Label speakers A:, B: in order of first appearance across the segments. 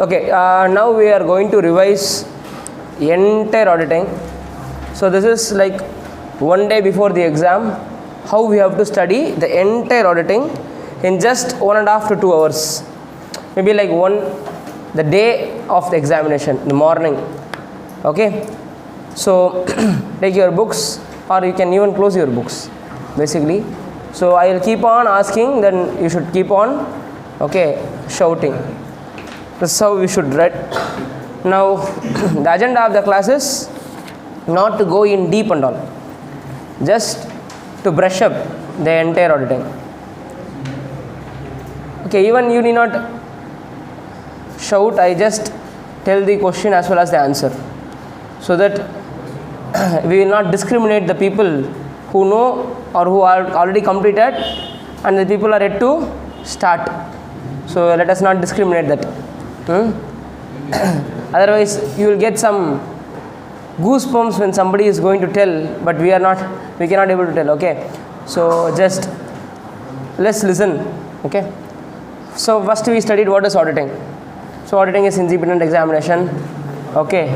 A: Okay, now we are going to revise entire auditing. So this is like one day before the exam, how we have to study the entire auditing in just 1.5 to 2 hours. Maybe like the day of the examination, the morning. Okay, so take your books, or you can even close your books basically. So I will keep on asking, then you should keep on shouting. This is how we should read. Now the agenda of the class is not to go in deep and all, just to brush up the entire auditing. Okay, even you need not shout, I just tell the question as well as the answer, so that we will not discriminate the people who know or who are already completed and the people are yet to start. So let us not discriminate that. Otherwise you will get some goosebumps when somebody is going to tell, but we cannot able to tell. Okay, so just let's listen. Okay, so first we studied what is auditing. So auditing is independent examination, okay,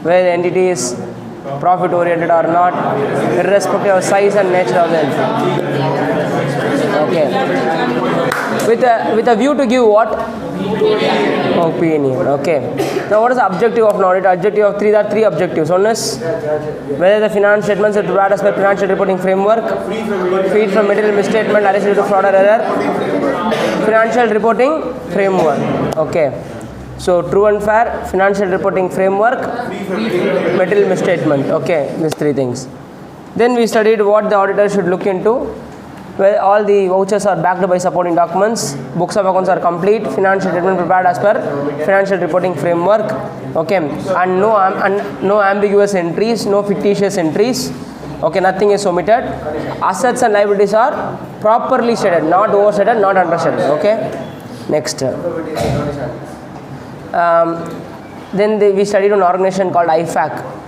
A: where the entity is profit oriented or not, irrespective of size and nature of the entity. Okay, with a view to give what? Opinion. Okay, now what is the objective of an audit? Objective of there are three objectives. One is whether the finance statements are prepared as per financial reporting framework, freed from material misstatement, arrested due to fraud or error, financial reporting framework. Okay, so true and fair, financial reporting framework, material misstatement. Okay, these three things. Then we studied what the auditor should look into, where all the vouchers are backed by supporting documents, books of accounts are complete, financial statement prepared as per financial reporting framework, okay, and no ambiguous entries, no fictitious entries, okay, nothing is omitted. Assets and liabilities are properly stated, not overstated, not understated. Okay, next. Then we studied an organization called IFAC.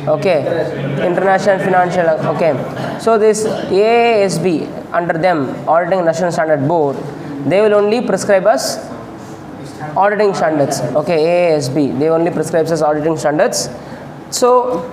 A: Okay, International Financial. Okay, so this AASB, under them, Auditing National Standard Board, they will only prescribe us auditing standards. Okay, AASB, they only prescribes us auditing standards. So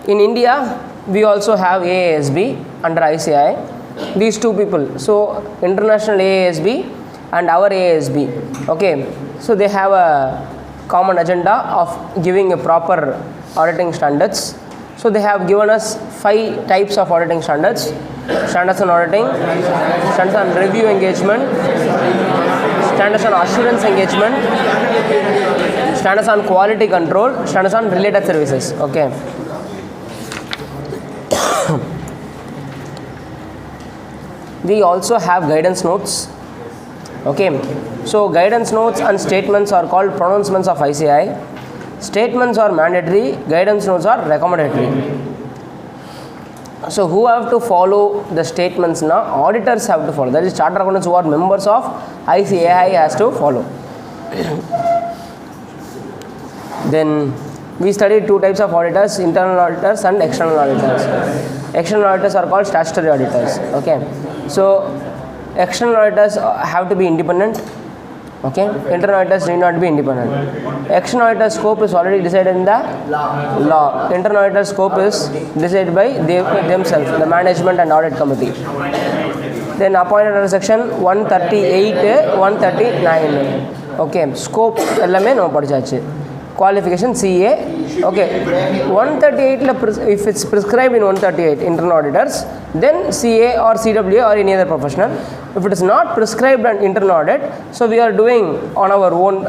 A: in India we also have AASB under ICAI, these two people. So international AASB and our AASB, okay, so they have a common agenda of giving a proper auditing standards. So they have given us 5 types of auditing standards: standards on auditing, standards on review engagement, standards on assurance engagement, standards on quality control, standards on related services. Okay, we also have guidance notes. Okay, so guidance notes and statements are called pronouncements of ICAI. Statements are mandatory, guidance notes are recommendatory. So who have to follow the statements now? Auditors have to follow. That is, chartered accountants who are members of ICAI has to follow. Then we studied 2 types of auditors: internal auditors and external auditors. External auditors are called statutory auditors. Okay, so external auditors have to be independent. Okay, internal auditors need not be independent. External auditor scope is already decided in the law. Internal auditor scope is decided by themselves, the management and audit committee. Then appointed under section 138, 139. Okay, scope ellame no padichachu. Qualification CA. Okay, 138 if it's prescribed in 138 internal auditors, then CA or CWA or any other professional. If it is not prescribed an internal audit, so we are doing on our own,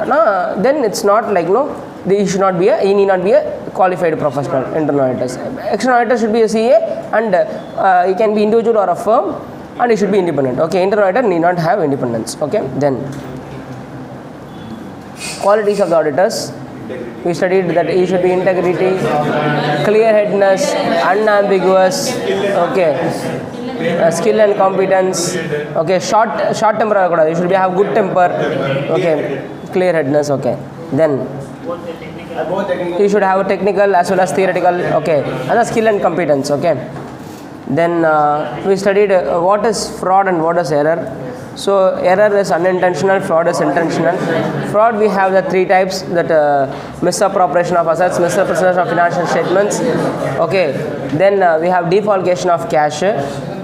A: then it's not like, no, he need not be a qualified professional. Internal auditors, external auditor should be a CA, and he can be individual or a firm, and he should be independent. Okay, internal auditor need not have independence. Okay, then qualities of the auditors. We studied that he should be integrity, clear-headedness, unambiguous, okay, skill and competence, okay, short temper, you should have good temper, okay, clear-headedness, okay. Then you should have a technical as well as theoretical, okay, and a skill and competence, okay. Then we studied what is fraud and what is error. So error is unintentional, fraud is intentional. Fraud, we have the three types, that misappropriation of assets, misrepresentation of financial statements. Okay, then we have defalcation of cash.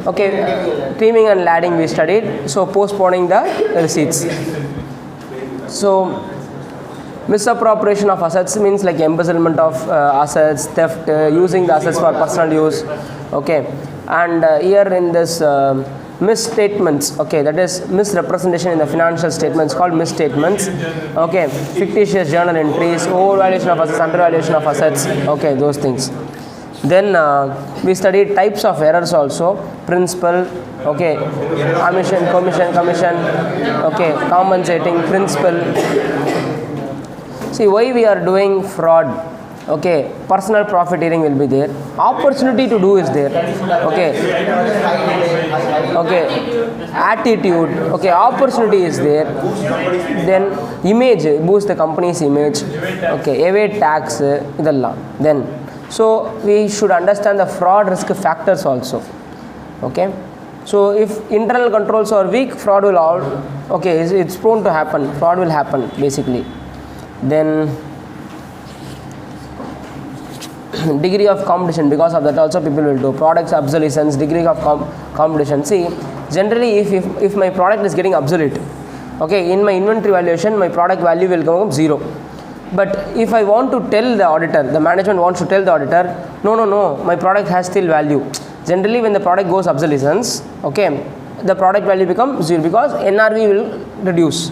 A: Okay, teaming and lading we studied. So postponing the receipts. So misappropriation of assets means like embezzlement of assets, theft, using the assets for personal use. Okay, and here in this misstatements, okay, that is misrepresentation in the financial statements called misstatements. Okay, fictitious journal entries, overvaluation of assets, undervaluation of assets. Okay, those things. Then we studied types of errors also. Principal, okay, omission, commission, okay, compensating, principal. See, why we are doing fraud? Okay, personal profiteering will be there. Opportunity to do is there. Okay, attitude. Okay, opportunity is there. Then image, boost the company's image. Okay, evade tax. Then, so we should understand the fraud risk factors also. Okay, so if internal controls are weak, fraud will all. Okay, it's prone to happen. Fraud will happen basically. Then degree of competition, because of that also people will do products obsolescence, degree of competition. See, generally if my product is getting obsolete, okay, in my inventory valuation my product value will go 0. But if I want to tell the auditor, the management wants to tell the auditor, no, my product has still value. Generally when the product goes obsolescence, okay, the product value becomes 0 because NRV will reduce.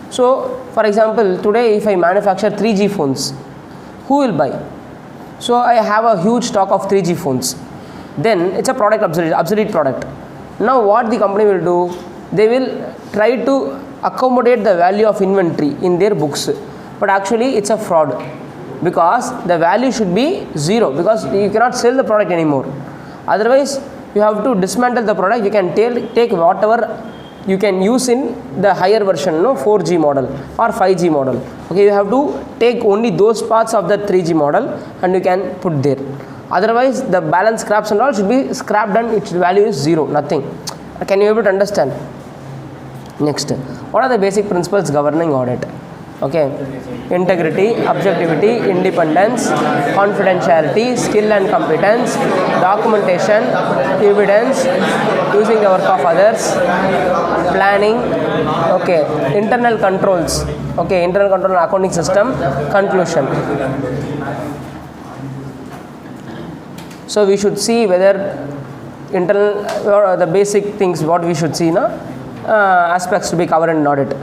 A: So for example, today if I manufacture 3G phones, who will buy? So I have a huge stock of 3G phones. Then it's a product obsolete product. Now what the company will do? They will try to accommodate the value of inventory in their books. But actually it's a fraud, because the value should be 0, because you cannot sell the product anymore. Otherwise you have to dismantle the product. You can take whatever you can use in the higher version, 4G model or 5G model. Okay, you have to take only those parts of the 3G model and you can put there. Otherwise the balance scraps and all should be scrapped and its value is 0, nothing. Can you able to understand? Next, what are the basic principles governing audit? Okay, integrity, objectivity, independence, confidentiality, skill and competence, documentation, evidence, using the work of others, planning, okay, internal controls, okay, internal control and accounting system, conclusion. So we should see whether internal or the basic things what we should see, aspects to be covered in audit.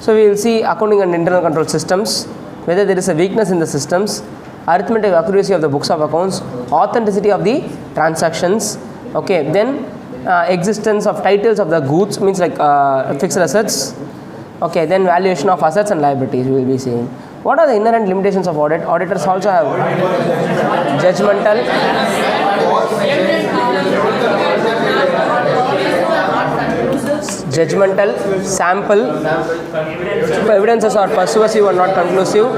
A: So we will see accounting and internal control systems, whether there is a weakness in the systems, arithmetic accuracy of the books of accounts, authenticity of the transactions. Okay, then existence of titles of the goods, means like fixed assets. Okay, then valuation of assets and liabilities we will be seeing. What are the inherent limitations of audit? Auditors also have judgmental, sample, evidences are persuasive or not conclusive.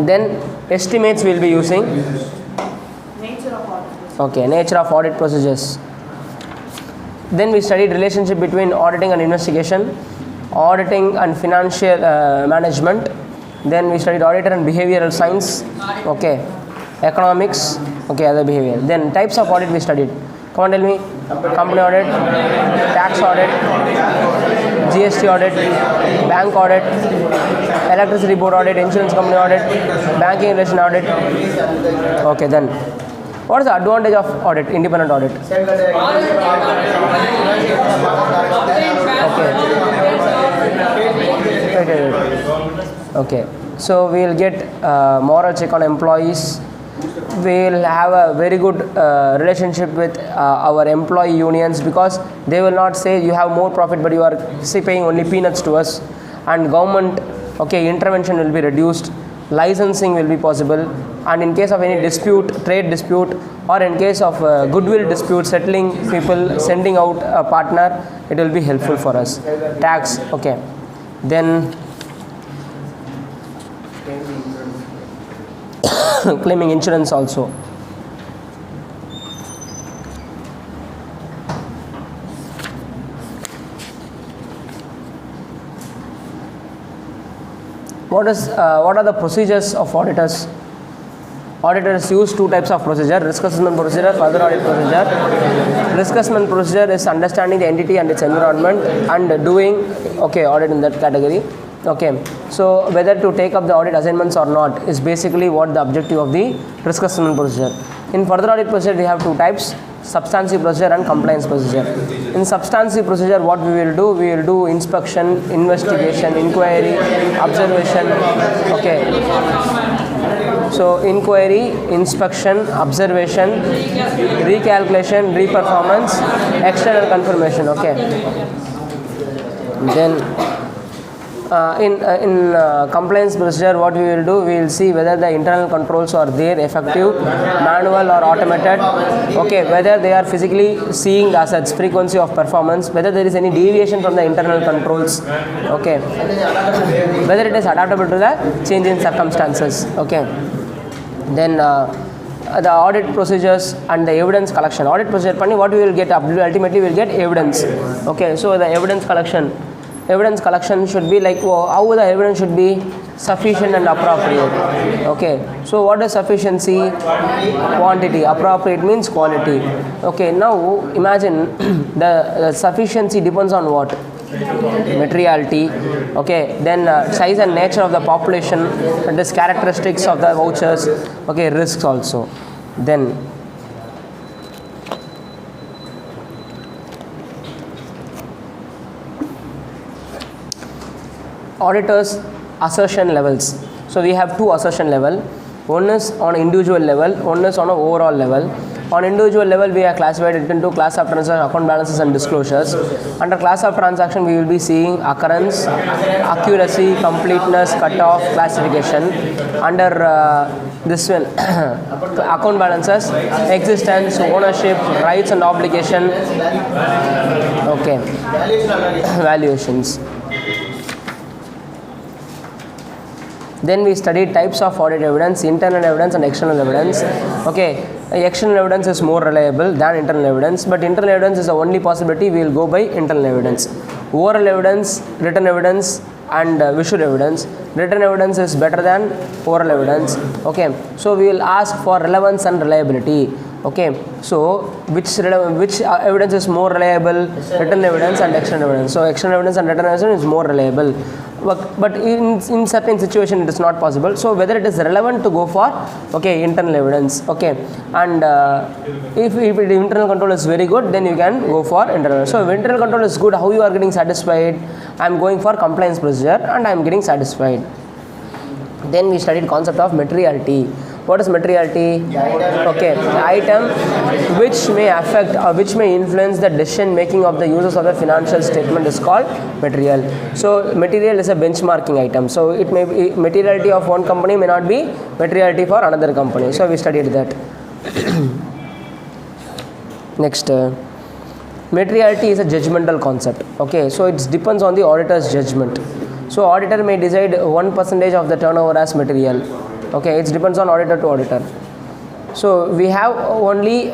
A: Then estimates we will be using. Okay, nature of audit procedures. Then we studied relationship between auditing and investigation, auditing and financial management. Then we studied auditor and behavioral science. Okay, economics. Okay, other behavior. Then types of audit we studied. Come on, tell me. Company audit, tax audit, GST audit, bank audit, electricity board audit, insurance company audit, banking relation audit. Okay, then what is the advantage of audit, independent audit? Okay, so we will get moral check on employees. We will have a very good relationship with our employee unions, because they will not say you have more profit but you are paying only peanuts to us. And government, okay, intervention will be reduced, licensing will be possible, and in case of any dispute, trade dispute, or in case of goodwill dispute, settling people, sending out a partner, it will be helpful for us. Tax, okay. Then claiming insurance also. what are the procedures of auditors? Auditors use two types of procedure: risk assessment procedure, further audit procedure. Risk assessment procedure is understanding the entity and its environment and doing audit in that category. So whether to take up the audit assignments or not is basically what the objective of the risk assessment procedure. In further audit procedure, we have two types: substantive procedure and compliance procedure. In substantive procedure, what we will do inspection, investigation, inquiry, observation. So inquiry, inspection, observation, recalculation, reperformance, external confirmation. Then in compliance procedure, what we will we will see whether the internal controls are there, effective, manual or automated. Whether they are physically seeing the assets, frequency of performance, whether there is any deviation from the internal controls. Whether it is adaptable to the change in circumstances. Then the audit procedures and the evidence collection. Audit procedure pani what we will get ultimately we will get evidence. So the evidence collection should be like how the evidence should be sufficient and appropriate. So what is sufficiency? Quantity. Appropriate means quality. Now imagine the sufficiency depends on what? Materiality. Then size and nature of the population, and this characteristics of the vouchers. Risks also. Then auditors assertion levels. So we have two assertion level. One is on individual level, one is on an overall level. On individual level, we are classified it into class of transactions, account balances and disclosures. Under class of transaction, we will be seeing occurrence, accuracy, completeness, cutoff, classification. Under this one, account balances, existence, ownership, rights and obligation. Valuations. Then we studied types of audit evidence: internal evidence and external evidence. External evidence is more reliable than internal evidence, but internal evidence is the only possibility. We will go by internal evidence. Oral evidence, written evidence and visual evidence. Written evidence is better than oral evidence. So we will ask for relevance and reliability. So which evidence is more reliable? Written evidence and external evidence. So external evidence and written evidence is more reliable. But in certain situation it is not possible. So whether it is relevant to go for internal evidence. And if the internal control is very good, then you can go for internal. So if internal control is good, how you are getting satisfied? I am going for compliance procedure and I am getting satisfied. Then we studied concept of materiality. What is materiality? The item which may affect or which may influence the decision making of the users of the financial statement is called material. So material is a benchmarking item. So it may be materiality of one company may not be materiality for another company. So we studied that. Next, materiality is a judgmental concept. So it depends on the auditor's judgment. So auditor may decide 1% of the turnover as material. It depends on auditor to auditor. So we have only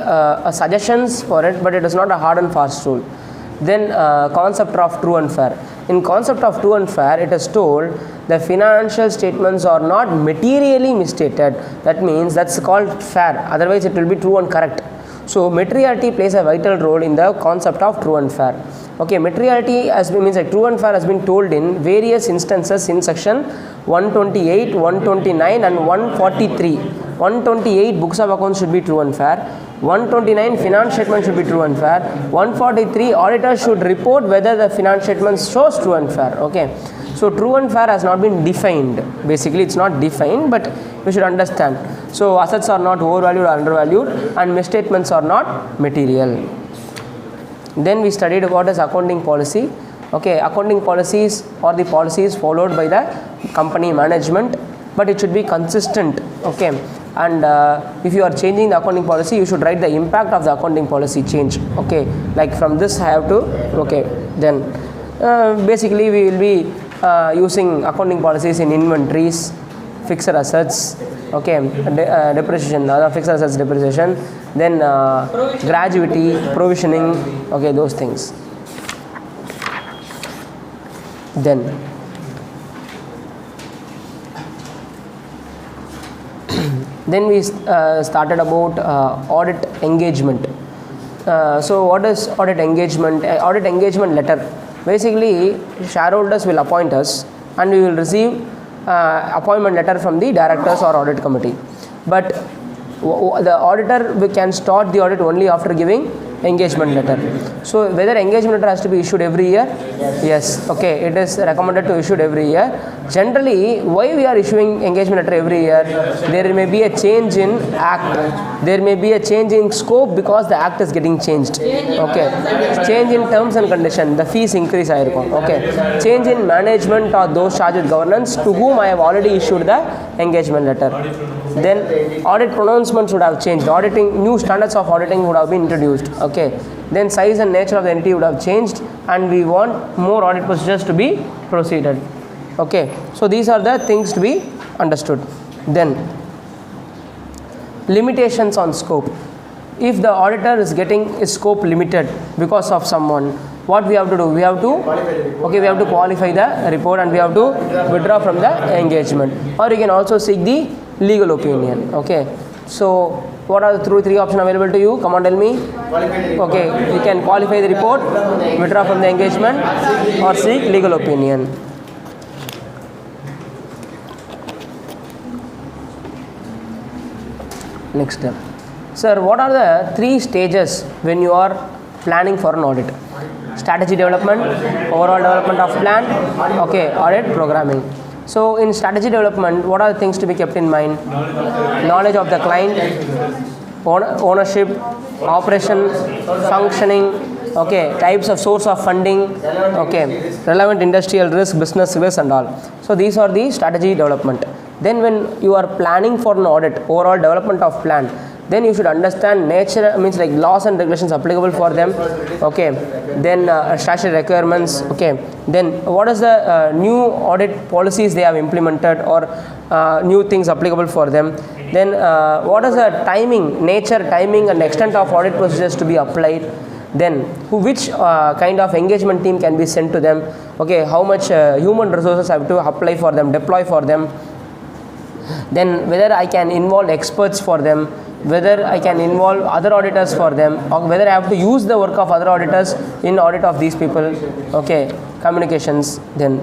A: suggestions for it, but it is not a hard and fast rule. Then concept of true and fair. In concept of true and fair, it is told the financial statements are not materially misstated. That means that's called fair. Otherwise, it will be true and correct. So materiality plays a vital role in the concept of true and fair. Materiality has been means like true and fair has been told in various instances in section 128, 129 and 143. 128 books of accounts should be true and fair. 129 finance statement should be true and fair. 143 auditors should report whether the finance statements shows true and fair. So true and fair has not been defined. Basically, it's not defined, but we should understand. So assets are not overvalued or undervalued, and misstatements are not material. Then we studied what is accounting policy. Accounting policies are the policies followed by the company management, but it should be consistent. And if you are changing the accounting policy, you should write the impact of the accounting policy change. Like from this I have to. Then basically we will be using accounting policies in inventories, fixed assets, depreciation, fixed assets depreciation, then gratuity, provisioning, those things. Then Then we started about audit engagement. So what is audit engagement? Audit engagement letter. Basically, shareholders will appoint us and we will receive appointment letter from the directors or audit committee. But the auditor can start the audit only after giving engagement letter. So whether engagement letter has to be issued every year? Yes. Okay, it is recommended to issue every year. Generally, why we are issuing engagement letter every year? There may be a change in act. There may be a change in scope because the act is getting changed. Okay. Change in terms and condition. The fees increase. Okay. Change in management or those charged with governance to whom I have already issued the engagement letter. Then audit pronouncements would have changed. Auditing, new standards of auditing would have been introduced. Okay. Then size and nature of the entity would have changed, and we want more audit procedures to be proceeded. Okay. So these are the things to be understood. Then limitations on scope. If the auditor is getting his scope limited because of someone, what we have to do? We have to qualify the report and we have to withdraw from the engagement. Or you can also seek the legal opinion. Okay. So what are the three options available to you? Come on, tell me. Okay, you can qualify the report, withdraw from the engagement, or seek legal opinion. Next step. Sir, what are the 3 stages when you are planning for an audit? Strategy development, overall development of plan, okay, audit programming. So in strategy development, what are the things to be kept in mind? Knowledge of the client, ownership, operation, functioning, okay, types of source of funding, okay, relevant industrial risk, business risk and all. So these are the strategy development. Then when you are planning for an audit, overall development of plan, then you should understand nature, means like laws and regulations applicable for them, okay, then statutory requirements, okay, then what is the new audit policies they have implemented or new things applicable for them, then what is the timing, nature, timing and extent of audit procedures to be applied, then which kind of engagement team can be sent to them, okay, how much human resources I have to apply for them, deploy for them, then whether I can involve experts for them, whether I can involve other auditors for them, or whether I have to use the work of other auditors in audit of these people, okay, communications, then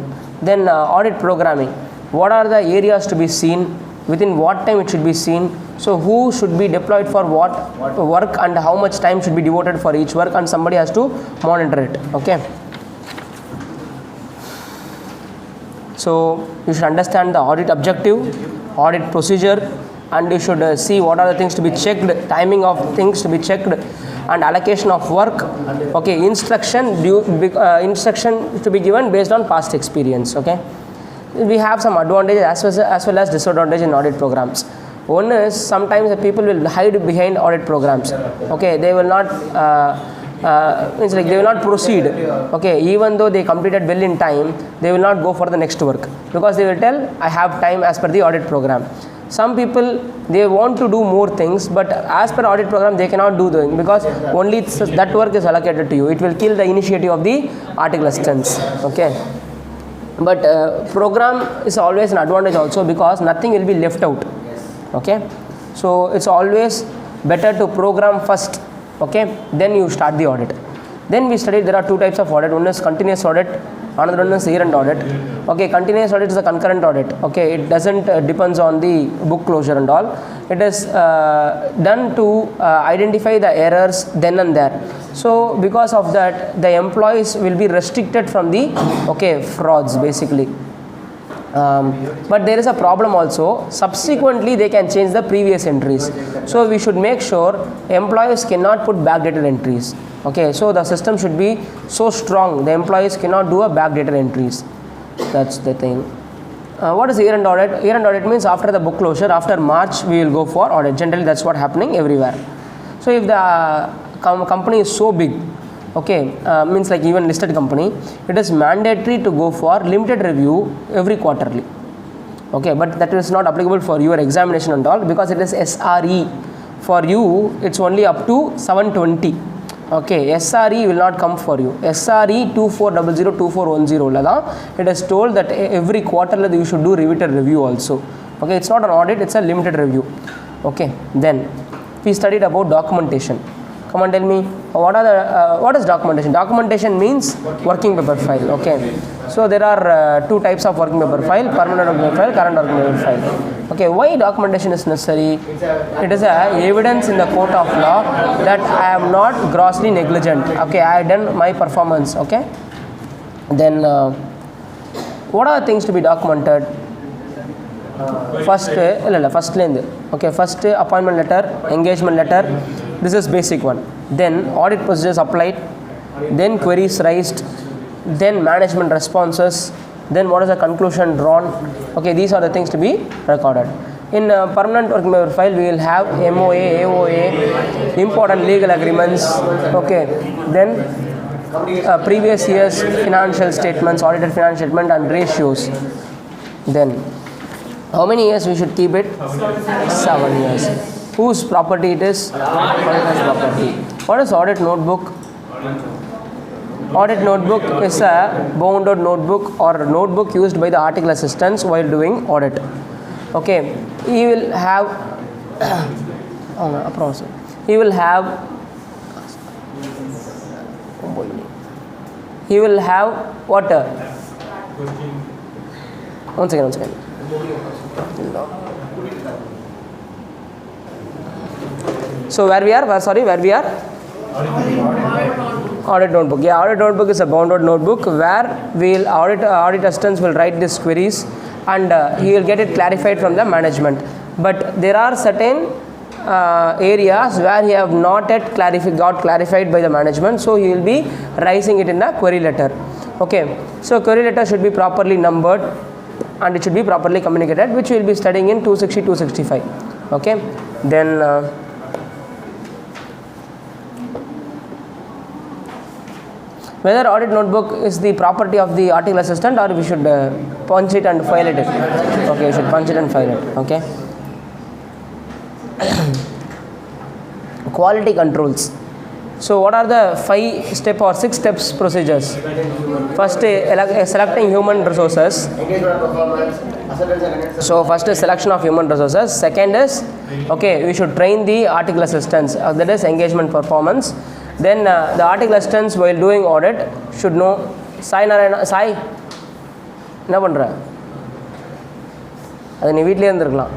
A: audit programming. What are the areas to be seen, within what time it should be seen, so who should be deployed for what work and how much time should be devoted for each work, and somebody has to monitor it, okay. So you should understand the audit objective, audit procedure, and you should see what are the things to be checked, timing of things to be checked, and allocation of work, okay, instruction to be given based on past experience, okay. We have some advantages as well as disadvantages in audit programs. One is sometimes the people will hide behind audit programs, okay, they will not means like they will not proceed, okay, even though they completed well in time, they will not go for the next work because they will tell I have time as per the audit program. Some people, they want to do more things, but as per audit program they cannot do them because only that work is allocated to you. It will kill the initiative of the article assistants, okay. But program is always an advantage also because nothing will be left out, okay. So it's always better to program first, okay, then you start the audit. Then we studied there are 2 types of audit. One is continuous audit, another one is year-end audit. Okay, continuous audit is a concurrent audit. Okay, it doesn't depends on the book closure and all. It is done to identify the errors then and there. So because of that, the employees will be restricted from the frauds basically. But there is a problem also. Subsequently, they can change the previous entries. So we should make sure employees cannot put backdated entries. Okay, so the system should be so strong. The employees cannot do a backdated entries. That's the thing. What is year-end audit? Year-end audit means after the book closure, after March, we will go for audit. Generally, that's what happening everywhere. So if the company is so big, okay, means like even listed company, it is mandatory to go for limited review every quarterly. Okay, but that is not applicable for your examination and all because it is SRE. For you, it's only up to 720. Okay, SRE will not come for you. SRE 24002410 it is told that every quarter you should do repeated review also. Okay, it's not an audit, it's a limited review. Okay, then we studied about documentation. Come on, tell me, what is documentation? Documentation means working paper file. Okay, so there are two types of working paper file: permanent working paper file, current working paper file. Okay, why documentation is necessary? It is a evidence in the court of law that I am not grossly negligent. Okay, I have done my performance. Okay, then what are the things to be documented? First appointment letter, engagement letter. This is basic one. Then audit procedures applied, then queries raised, then management responses, then what is the conclusion drawn. Okay, these are the things to be recorded. In permanent working paper file, we will have MOA, AOA, important legal agreements. Okay, then previous year's financial statements, audited financial statement and ratios. Then how many years we should keep it? 7 years. Whose property it is? Auditor's property. What is audit notebook? Audit notebook is a bounded notebook or notebook used by the article assistants while doing audit. Okay, he will have what? One second. So where we are? Audit notebook. Yeah, audit notebook is a bounded notebook where we'll audit assistants will write these queries and he will get it clarified from the management. But there are certain areas where he have not yet got clarified by the management, so he will be raising it in the query letter. Okay, so query letter should be properly numbered and it should be properly communicated, which we will be studying in 260, 265. Okay, then whether audit notebook is the property of the article assistant or we should punch it and file it. Okay, we should punch it and file it. Okay. Quality controls. So what are the 5 or 6 steps procedures? First, selecting human resources. So first is selection of human resources. Second is, okay, we should train the article assistants. That is engagement performance. Then the article assistants while doing audit should know. Sai, என்ன பண்ற? அது நீ வீட்லயே இருந்திருக்கலாம்.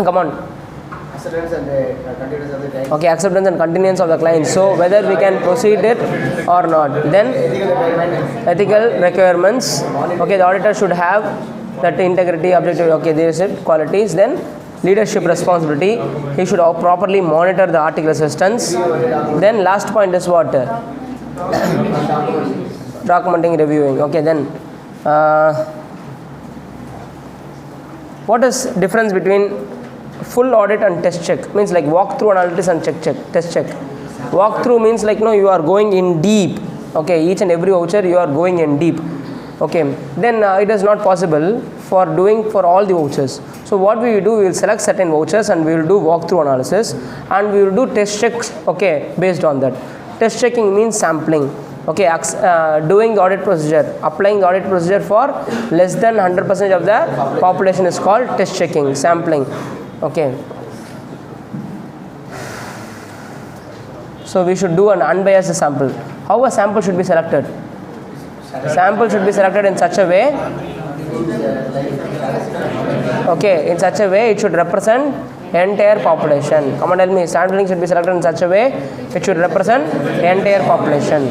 A: Come on. Okay, acceptance and continuance of the client. So whether we can proceed it or not. Then ethical requirements. Okay, the auditor should have that integrity, objective. Okay, there is qualities. Then leadership responsibility. He should properly monitor the article assistants. Then last point is what? Documenting, reviewing. Okay, then what is difference between full audit and test check? Means like walk-through analysis and test check. Walk-through means like you are going in deep. Okay, each and every voucher you are going in deep. Okay, then it is not possible for doing for all the vouchers. So what we will do, we will select certain vouchers and we will do walk-through analysis and we will do test checks. Okay, based on that. Test checking means sampling. Okay, doing the audit procedure, applying the audit procedure for less than 100% of the population is called test checking, sampling. Okay, so we should do an unbiased sample. How a sample should be selected? Sample should be selected in such a way, okay, in such a way it should represent entire population. Come on, tell me, sampling should be selected in such a way it should represent entire population.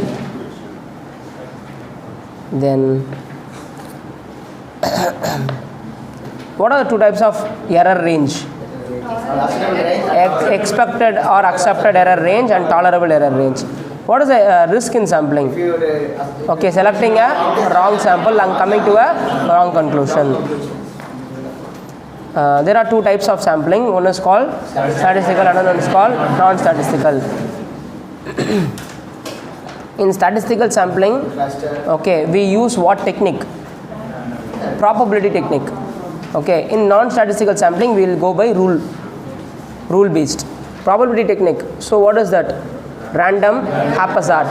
A: Then what are the 2 types of error range? Expected or accepted error range and tolerable error range. What is the risk in sampling? Okay, selecting a wrong sample and coming to a wrong conclusion. There are 2 types of sampling. One is called statistical, another one is called non-statistical. In statistical sampling, okay, we use what technique? Probability technique. Okay, in non-statistical sampling we will go by rule based. Probability technique. So what is that? Random, haphazard.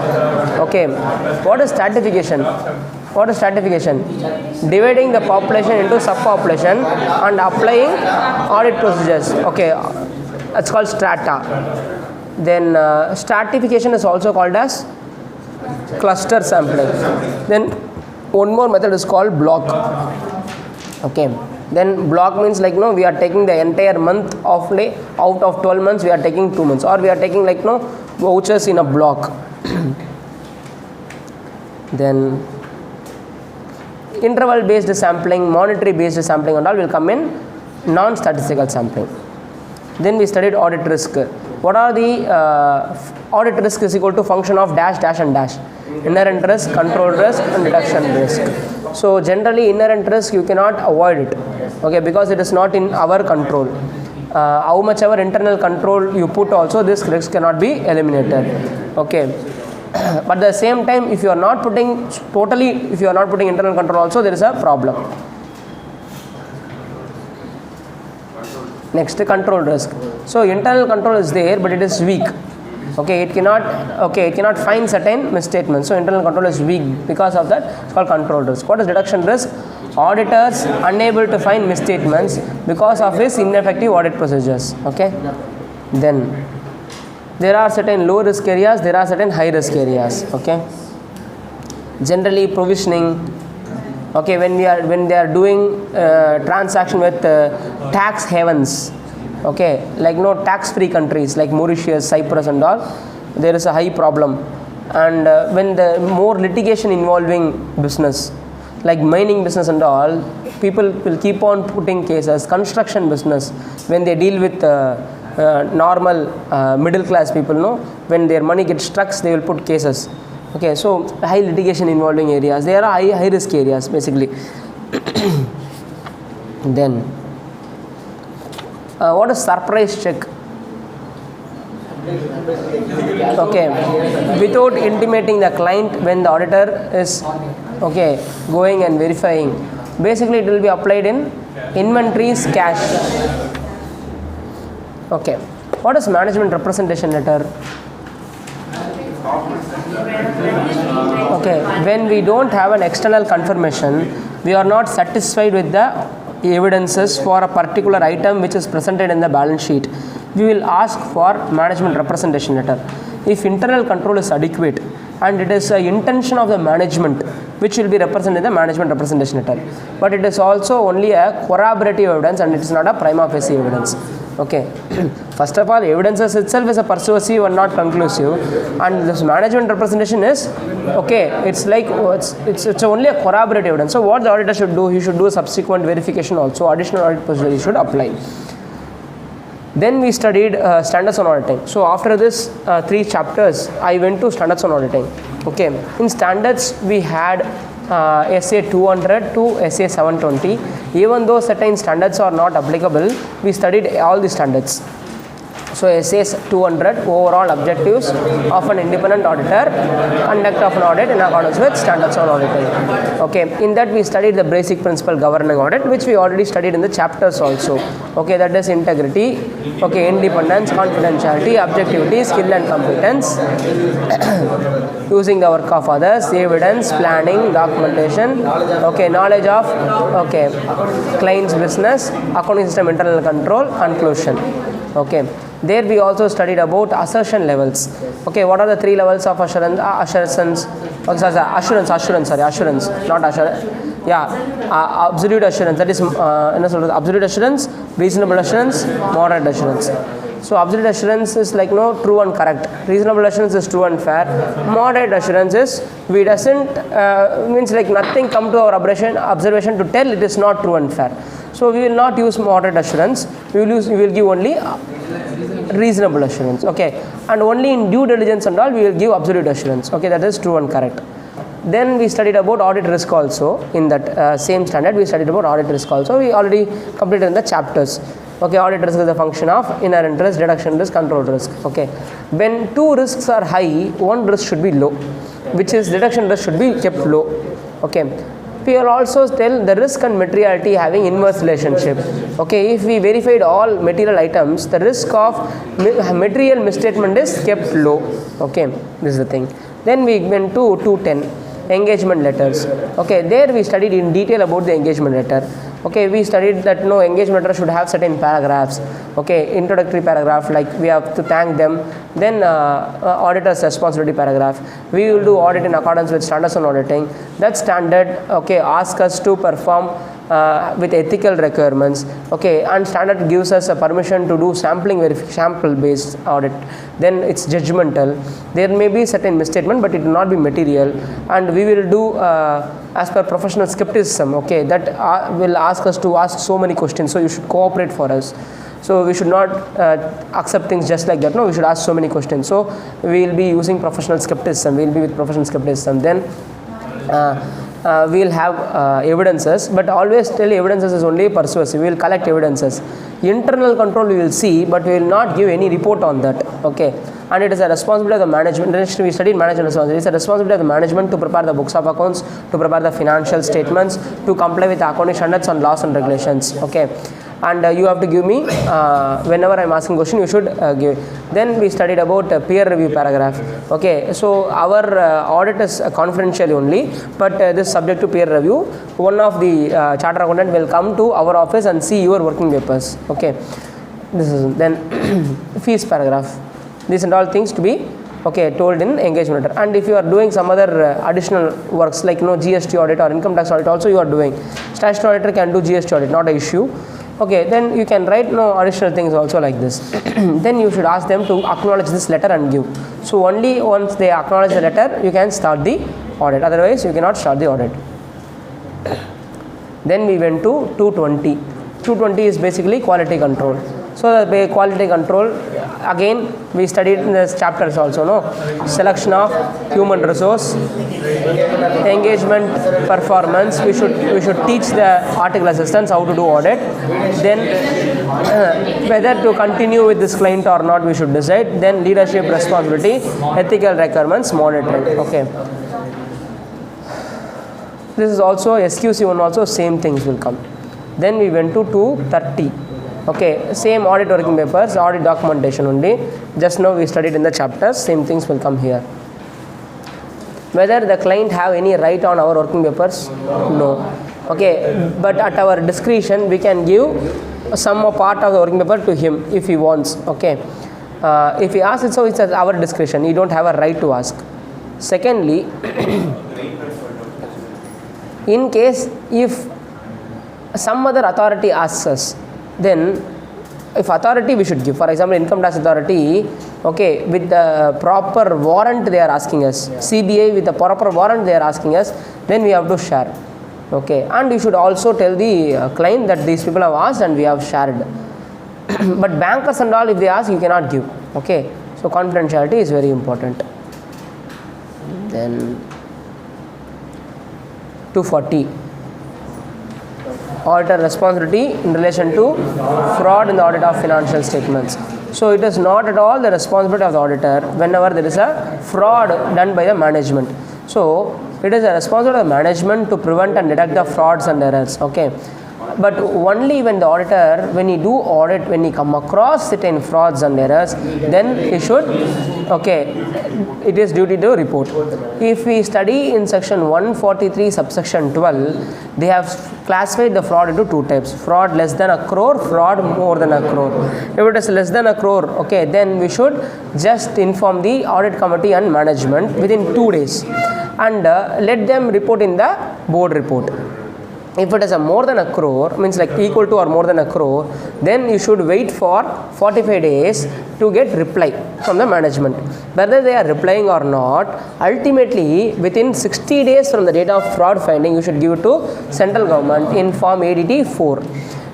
A: Okay, what is stratification? Dividing the population into subpopulation and applying audit procedures. Okay, It's called strata. Then stratification is also called as cluster sampling. Then one more method is called block. Okay. Then block means like we are taking the entire month of out of 12 months we are taking 2 months, or we are taking vouchers in a block. Then interval based sampling, monetary based sampling and all will come in non-statistical sampling. Then we studied audit risk. What are the audit risk is equal to function of dash, dash and dash. Inherent risk, control risk and deduction risk. So generally inherent risk you cannot avoid it, okay, because it is not in our control. How much ever internal control you put also, this risk cannot be eliminated, okay. But at the same time, if you are not putting internal control also, there is a problem. Next, control risk. So internal control is there, but it is weak. Okay, it cannot find certain misstatements. So internal control is weak. Because of that, it's called control risk. What is deduction risk? Auditors unable to find misstatements because of his ineffective audit procedures. Okay. Then there are certain low risk areas, there are certain high risk areas. Okay. Generally provisioning. Okay, when they are doing transaction with tax havens, okay, like tax-free countries like Mauritius, Cyprus and all, there is a high problem. And when the more litigation involving business, like mining business and all, people will keep on putting cases. Construction business, when they deal with normal middle class people, when their money gets struck, they will put cases. Okay, so high litigation involving areas, they are high risk areas basically. Then what is surprise check? Okay, without intimating the client when the auditor is going and verifying, basically it will be applied in inventories, cash. Okay, what is management representation letter? Okay, when we don't have an external confirmation, we are not satisfied with the evidences for a particular item which is presented in the balance sheet, we will ask for management representation letter. If internal control is adequate and it is an intention of the management which will be represented in the management representation letter, but it is also only a corroborative evidence and it is not a prima facie evidence. Okay, first of all, evidences itself is a persuasive and not conclusive, and this management representation is it's like it's only a corroborative evidence. So what the auditor should do, he should do a subsequent verification also, additional audit procedure he should apply. Then we studied standards on auditing. So after this 3 chapters, I went to standards on auditing. Okay, in standards we had SA 200 to SA 720. Even though certain standards are not applicable, we studied all the standards. So SA 200, overall objectives of an independent auditor, conduct of an audit in accordance with standards on auditing. Okay, in that we studied the basic principle governing audit, which we already studied in the chapters also. Okay, that is integrity, independence, confidentiality, objectivity, skill and competence, using the work of others, evidence, planning, documentation, knowledge of client's business, accounting system internal control, conclusion. Okay, there we also studied about assertion levels. Okay, what are the 3 levels of assurance, not assurance, absolute assurance, that is absolute assurance, reasonable assurance, moderate assurance. So absolute assurance is like true and correct, reasonable assurance is true and fair, moderate assurance is we doesn't means like nothing come to our observation to tell it is not true and fair. So we will not use moderate assurance, we will give only reasonable assurance. Okay, and only in due diligence and all we will give absolute assurance. Okay, that is true and correct. Then we studied about audit risk also. In that same standard we studied about audit risk also. We already completed in the chapters. Okay, audit risk is a function of inherent risk, deduction risk, control risk. Okay, when 2 risks are high, 1 risk should be low, which is deduction risk should be kept low. Okay, we will also tell the risk and materiality having inverse relationship. Okay, if we verified all material items, the risk of material misstatement is kept low. Okay, this is the thing. Then we went to 210, engagement letters. Okay, there we studied in detail about the engagement letter. Okay, we studied that no engagement letter should have certain paragraphs. Okay, introductory paragraph, like we have to thank them. Then auditor's responsibility paragraph. We will do audit in accordance with standards on auditing. That standard, okay, ask us to perform with ethical requirements. Okay, and standard gives us a permission to do sample based audit. Then it's judgmental. There may be certain misstatement, but it will not be material, and we will do as per professional skepticism. Okay, that will ask us to ask so many questions, so you should cooperate for us. So we should not accept things just like that. No, we should ask so many questions. So we will be using professional skepticism. We will be with professional skepticism. Then we will have evidences, but always tell evidences is only persuasive. We will collect evidences. Internal control we will see, but we will not give any report on that. Okay, and it is a responsibility of the management. Next we studied management responsibility. It is a responsibility of the management to prepare the books of accounts, to prepare the financial statements, to comply with accounting standards and laws and regulations. Okay, and you have to give me whenever I am asking question, you should give. Then we studied about peer review paragraph. Okay, so our audit is confidential only, but this is subject to peer review. One of the chartered accountant will come to our office and see your working papers. Okay, this is then fees paragraph. These and all things to be told in engagement letter. And if you are doing some other additional works like GST audit or income tax audit also you are doing, statutory auditor can do GST audit, not an issue. Okay, then you can write additional things also like this. Then you should ask them to acknowledge this letter and give. So only once they acknowledge the letter, you can start the audit. Otherwise, you cannot start the audit. Then we went to 220. 220 is basically quality control. So the quality control, again we studied in the chapters also, selection of human resource, engagement performance. We should teach the article assistants how to do audit. Then whether to continue with this client or not, we should decide. Then leadership responsibility, ethical requirements, monitoring. Okay, this is also SQC one, also same things will come. Then we went to 230. Okay, same audit working papers, audit documentation only. Just now we studied in the chapters, same things will come here. Whether the client have any right on our working papers? No. Okay, but at our discretion we can give some part of the working paper to him if he wants. Okay, if he asks it, so it's at our discretion. You don't have a right to ask. Secondly, in case if some other authority asks us, then if authority we should give. For example, income tax authority, okay, with the proper warrant they are asking us, CBI with the proper warrant they are asking us, then we have to share. Okay, and you should also tell the client that these people have asked and we have shared. But bankers and all, if they ask, you cannot give. Okay, so confidentiality is very important. Then 240. Auditor responsibility in relation to fraud in the audit of financial statements. So it is not at all the responsibility of the auditor whenever there is a fraud done by the management. So it is a responsibility of the management to prevent and detect the frauds and errors. Okay, but only when the auditor, when he do audit, when he come across certain frauds and errors, then he should, it is duty to report. If we study in section 143 subsection 12, they have classified the fraud into two types: fraud less than a crore, fraud more than a crore. If it is less than a crore, then we should just inform the audit committee and management within 2 days and let them report in the board report. If it is a more than a crore, means like equal to or more than a crore, then you should wait for 45 days to get reply from the management. Whether they are replying or not, ultimately within 60 days from the date of fraud finding, you should give it to central government in form ADT 4.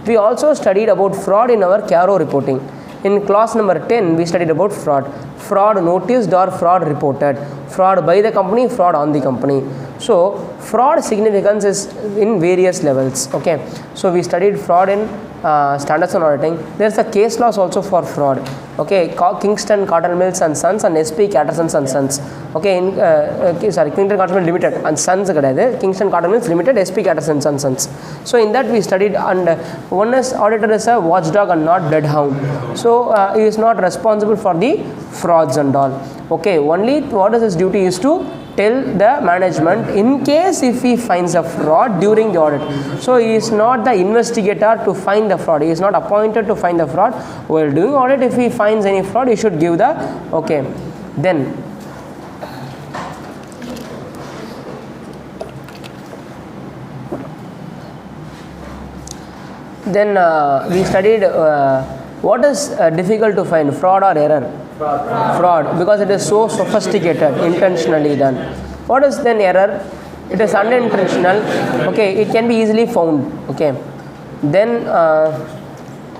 A: We also studied about fraud in our CARO reporting. In class number 10, we studied about fraud. Fraud noticed or fraud reported. Fraud by the company, fraud on the company. So fraud significance is in various levels. Okay, so we studied fraud in standards on auditing. There's a case laws also for fraud. Okay, Kingston Cotton Mills and Sons and SP Cattersons and Sons. Okay, in Kingston Cotton Mills Limited and Sons Kingston Cotton Mills Limited, SP Cattersons and Sons. So in that we studied, and one is auditor is a watchdog and not bloodhound. So he is not responsible for the frauds and all. Okay, only what is his duty is to tell the management in case if he finds a fraud during the audit. So he is not the investigator to find the fraud. He is not appointed to find the fraud. While doing audit, if he finds any fraud, he should give the okay. Then we studied what is difficult to find, fraud or error? Fraud, because it is so sophisticated, intentionally done. What is then error? It is unintentional. Okay, it can be easily found. Okay, then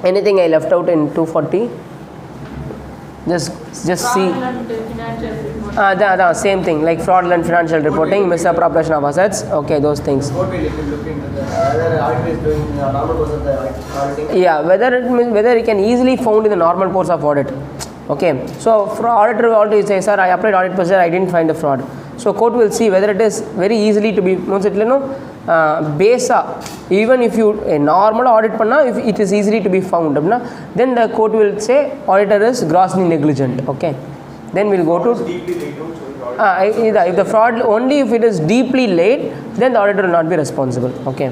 A: anything I left out in 240? Just see. The same thing like fraudulent financial reporting, misappropriation of assets. Okay, those things. Yeah, whether it can easily found in the normal course of audit. Okay, so for auditor will always say, sir, I applied audit procedure, I didn't find the fraud. So court will see whether it is very easily to be base even if you a normal audit panna, if it is easily to be found, then the court will say auditor is grossly negligent. Okay, then we'll go to if the fraud only if it is deeply laid, then the auditor will not be responsible. Okay,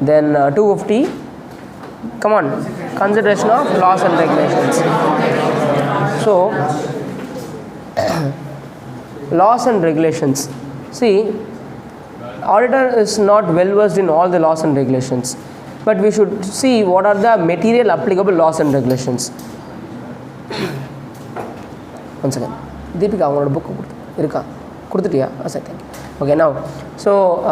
A: then 250. Come on, consideration of laws and regulations. So laws and regulations. See, auditor is not well versed in all the laws and regulations, but we should see what are the material applicable laws and regulations. One second. Deepika, avanga book irukka kuduttiya? Thank you. Okay, now so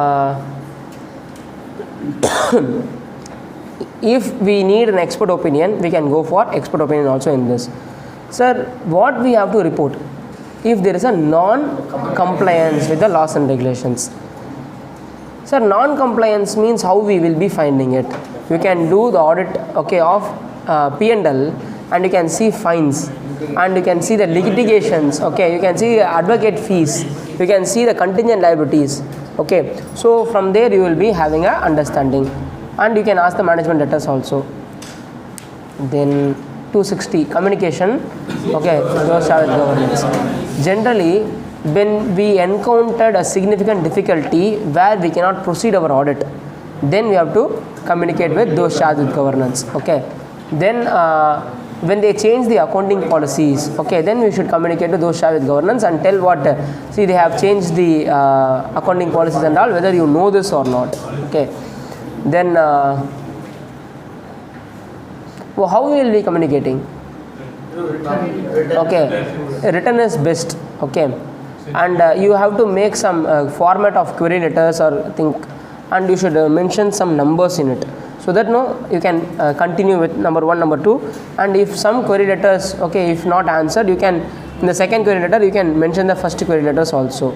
A: if we need an expert opinion, we can go for expert opinion also in this. Sir, what we have to report if there is a non-compliance with the laws and regulations? Sir, non-compliance means how we will be finding it. You can do the audit, okay, of P&L, and you can see fines, and you can see the litigations. Okay, you can see advocate fees, you can see the contingent liabilities. Okay, so from there you will be having a understanding, and you can ask the management letters also. Then 260 communication. Okay, those are governance. Generally, when we encountered a significant difficulty where we cannot proceed our audit, then we have to communicate with those charged with governance. Okay, then when they change the accounting policies, okay, then we should communicate to those charged with governance and tell what see they have changed the accounting policies and all, whether you know this or not. Okay, then how we will be communicating? Okay, written is best. Okay, and you have to make some format of query letters or think, and you should mention some numbers in it, so that you can continue with number 1, number 2, and if some query letters, okay, if not answered, you can in the second query letter you can mention the first query letters also,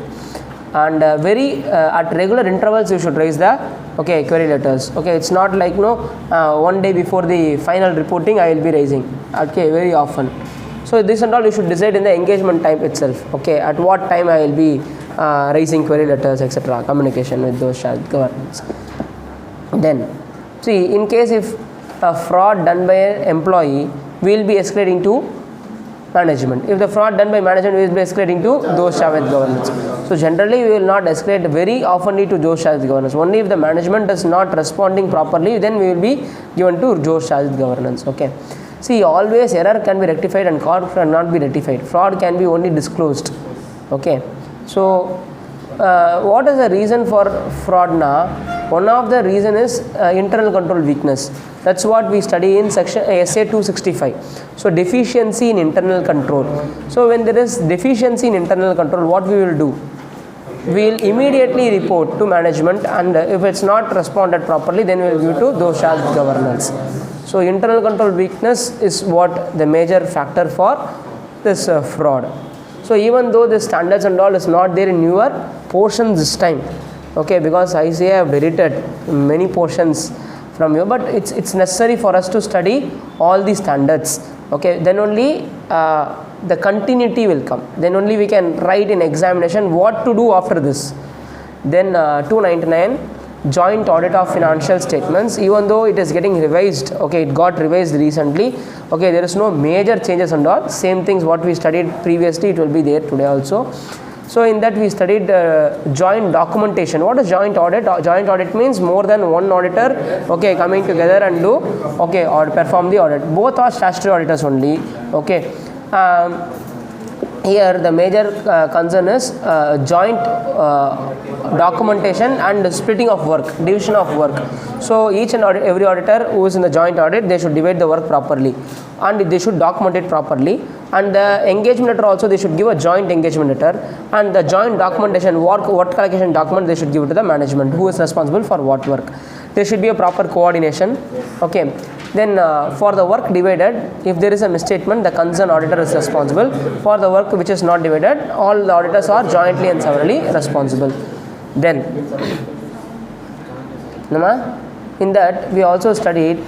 A: and at regular intervals you should raise the query letters. Okay, it's not like one day before the final reporting I will be raising. Okay, very often. So this and all you should decide in the engagement time itself. Okay, at what time I will be raising query letters, etc. Communication with those governments. Then see, in case if a fraud done by an employee, we will be escalating to management. If the fraud done by management, we will be escalating to those charged with governance. So generally we will not escalate very oftenly to those charged with governance. Only if the management is not responding properly, then we will be given to those charged with governance. Okay. See, always error can be rectified and fraud cannot be rectified. Fraud can be only disclosed. Okay. So what is the reason for fraud now? One of the reason is internal control weakness. That's what we study in section SA 265. So deficiency in internal control. So when there is deficiency in internal control, what we will do? We will immediately report to management, and if it's not responded properly, then we will give to those charged with governance. So internal control weakness is what the major factor for this fraud. So even though the standards and all is not there in your portion this time, okay, because ICA have deleted many portions from you, but it's necessary for us to study all the standards. Okay, then only the continuity will come. Then only we can write in examination what to do after this. Then 299 joint audit of financial statements. Even though it is getting revised, okay, it got revised recently. Okay, there is no major changes and all. Same things what we studied previously, it will be there today also. So in that we studied joint documentation. What is joint audit? Joint audit means more than one auditor, okay, coming together and do, okay, or perform the audit. Both are statutory auditors only, okay. Here the major concern is joint documentation and splitting of work, division of work. So each and every auditor who is in the joint audit, they should divide the work properly and they should document it properly, and the engagement letter also they should give a joint engagement letter, and the joint documentation work allocation document they should give it to the management who is responsible for what work. There should be a proper coordination, okay. Then for the work divided, if there is a misstatement, the concerned auditor is responsible. For the work which is not divided, all the auditors are jointly and severally responsible. Then in that we also studied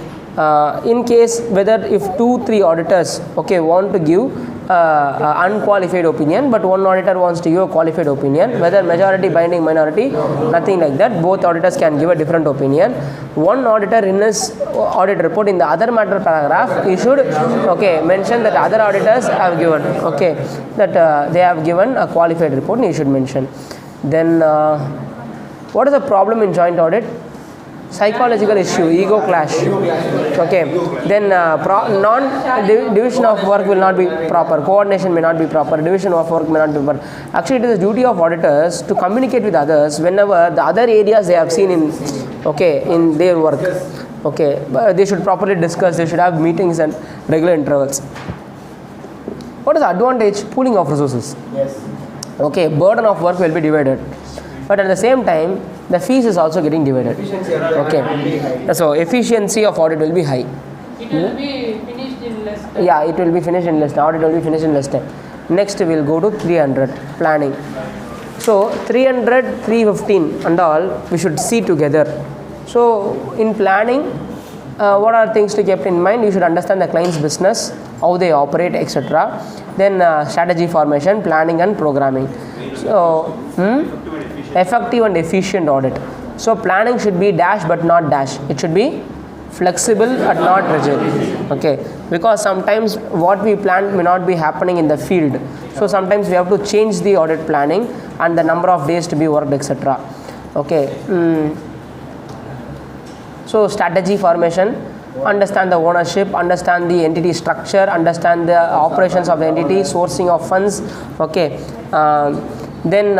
A: in case whether if 2-3 auditors, okay, want to give unqualified opinion, but one auditor wants to give a qualified opinion, whether majority binding minority, nothing like that, both auditors can give a different opinion. One auditor in his audit report, in the other matter paragraph, he should, okay, mention that other auditors have given, okay, that they have given a qualified report, and he should mention. Then what is the problem in joint audit? Psychological issue, ego clash, okay. Then division of work will not be proper, coordination may not be proper, division of work may not be proper. Actually it is the duty of auditors to communicate with others whenever the other areas they have seen in, okay, in their work, okay. But they should properly discuss, they should have meetings and regular intervals. What is the advantage? Pooling of resources,
B: Yes.
A: okay, burden of work will be divided, but at the same time the fees is also getting divided, okay. So efficiency of audit will be high.
C: It will be finished in less time.
A: Yeah, it will be finished in less time. Audit will be finished in less time. Next we will go to 300, planning. So 300, 315 and all we should see together. So in planning, what are things to keep in mind? You should understand the client's business, how they operate, etc. Then strategy formation, planning and programming. So effective and efficient audit. So planning should be dash but not dash. It should be flexible but not rigid, okay, because sometimes what we plan may not be happening in the field. So sometimes we have to change the audit planning and the number of days to be worked, etc. Okay. So strategy formation, understand the ownership, understand the entity structure, understand the operations of the entity, sourcing of funds, okay. Then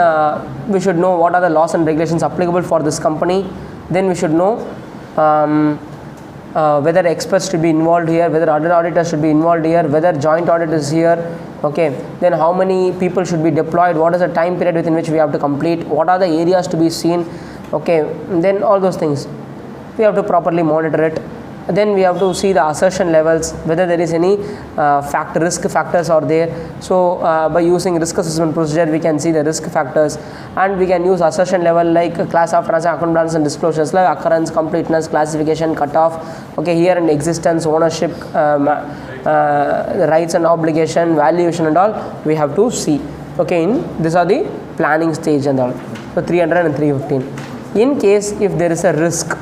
A: we should know what are the laws and regulations applicable for this company. Then we should know whether experts should be involved here, whether other auditors should be involved here, whether joint audit is here, okay. Then how many people should be deployed, what is the time period within which we have to complete, what are the areas to be seen, okay. Then all those things we have to properly monitor it. Then we have to see the assertion levels, whether there is any risk factors are there. So by using risk assessment procedure we can see the risk factors, and we can use assertion level like class of transaction, account balance and disclosures, like occurrence, completeness, classification, cutoff, okay, here in existence, ownership, rights and obligation, valuation and all we have to see, okay. These are the planning stage and all. So 300 and 315. In case if there is a risk,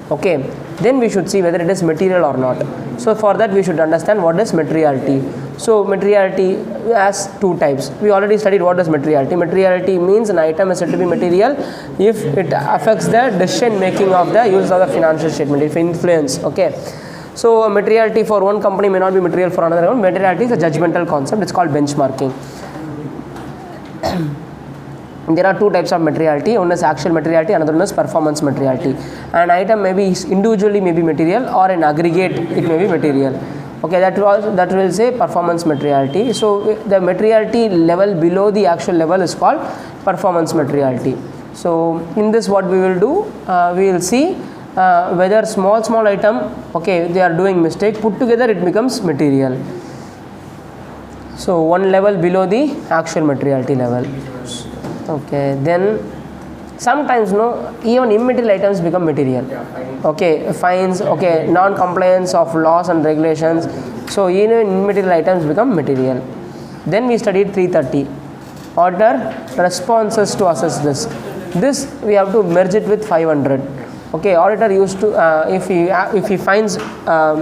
A: okay, then we should see whether it is material or not. So for that we should understand what is materiality. So materiality has two types. We already studied what is materiality. Materiality means an item is said to be material if it affects the decision making of the use of the financial statement, if influence, okay. So materiality for one company may not be material for another one. Materiality is a judgmental concept. It's called benchmarking. There are two types of materiality. One is actual materiality, another one is performance materiality. An item may be individually may be material, or in aggregate it may be material. Okay, that will say performance materiality. So the materiality level below the actual level is called performance materiality. So in this what we will do, we will see whether small item, okay, they are doing mistake, put together it becomes material. So one level below the actual materiality level. Okay, then sometimes even immaterial items become material, okay, fines, okay, non-compliance of laws and regulations, so even immaterial items become material. Then we studied 330, auditor responses to assess risk. This we have to merge it with 500. Okay, auditor used to if he finds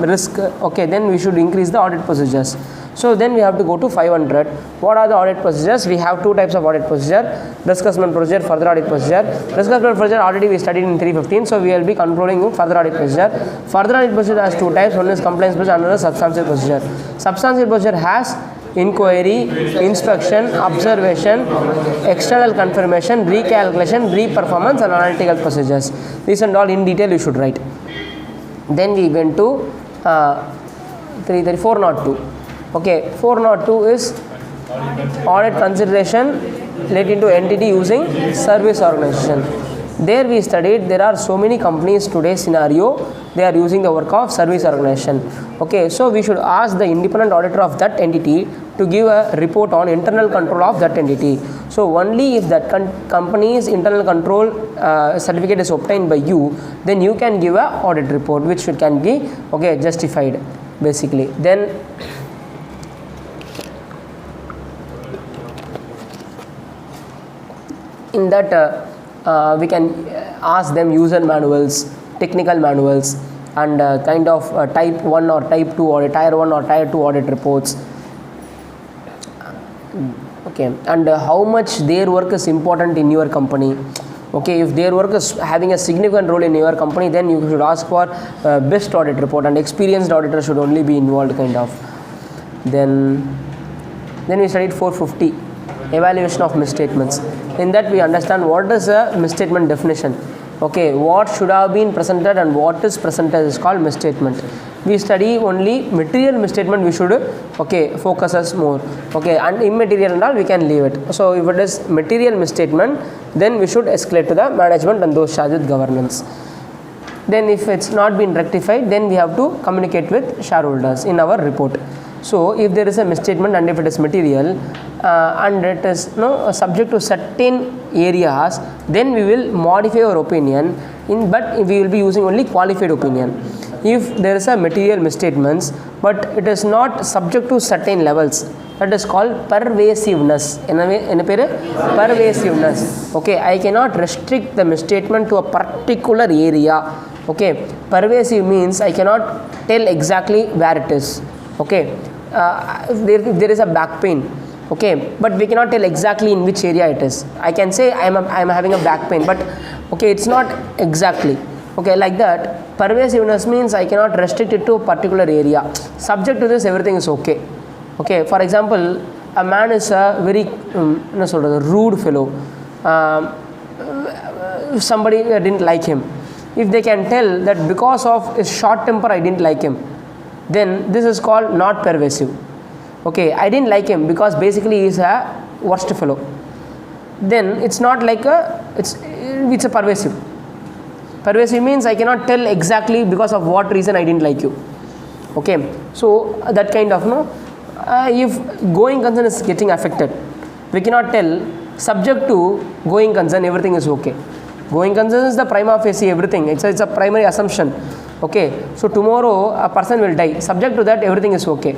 A: risk, okay, then we should increase the audit procedures. So then we have to go to 500. What are the audit procedures? We have two types of audit procedure: risk assessment procedure, further audit procedure. Risk assessment procedure already we studied in 315, so we will be controlling further audit procedure. Further audit procedure has two types: one is compliance procedure, another is substantial procedure. Substantial procedure has inquiry, inspection, observation, external confirmation, recalculation, reperformance, and analytical procedures. These and all in detail you should write. Then we went to 402. Okay, 402 is audit consideration relating to entity using service organization. There we studied there are so many companies today scenario they are using the work of service organization. Okay, so we should ask the independent auditor of that entity to give a report on internal control of that entity. So only if that company's internal control certificate is obtained by you, then you can give a audit report which can be justified basically. Then in that we can ask them user manuals, technical manuals, and kind of type 1 or type 2 or tier 1 or tier 2 audit reports. Okay, and how much their work is important in your company. Okay, if their work is having a significant role in your company, then you should ask for best audit report, and experienced auditor should only be involved kind of. Then we studied 450, evaluation of misstatements. In that we understand what is a misstatement definition. Okay, what should have been presented and what is presented is called misstatement. We study only material misstatement, we should focus us more. Okay, and immaterial and all we can leave it. So if it is material misstatement, then we should escalate to the management and those charged with governance. Then if it's not been rectified, then we have to communicate with shareholders in our report. So if there is a misstatement and if it is material and it is subject to certain areas, then we will modify our opinion but we will be using only qualified opinion. If there is a material misstatements but it is not subject to certain levels, that is called pervasiveness. Pervasiveness. Okay, I cannot restrict the misstatement to a particular area. Okay, pervasive means I cannot tell exactly where it is. Okay, if there is a back pain, okay, but we cannot tell exactly in which area it is. I can say I am having a back pain, but okay, it's not exactly. Okay, like that. Pervasiveness means I cannot restrict it to a particular area. Subject to this, everything is okay. Okay, for example, a man is a very rude fellow. Somebody didn't like him. If they can tell that because of his short temper I didn't like him, then this is called not pervasive. Okay, I didn't like him because basically he is a worst fellow. Then it's not like it's a pervasive. Pervasive means I cannot tell exactly because of what reason I didn't like you. Okay, so that kind of if going concern is getting affected, we cannot tell subject to going concern everything is okay. Going concern is the prima facie everything. It's a primary assumption. Okay, so tomorrow a person will die. Subject to that, everything is okay.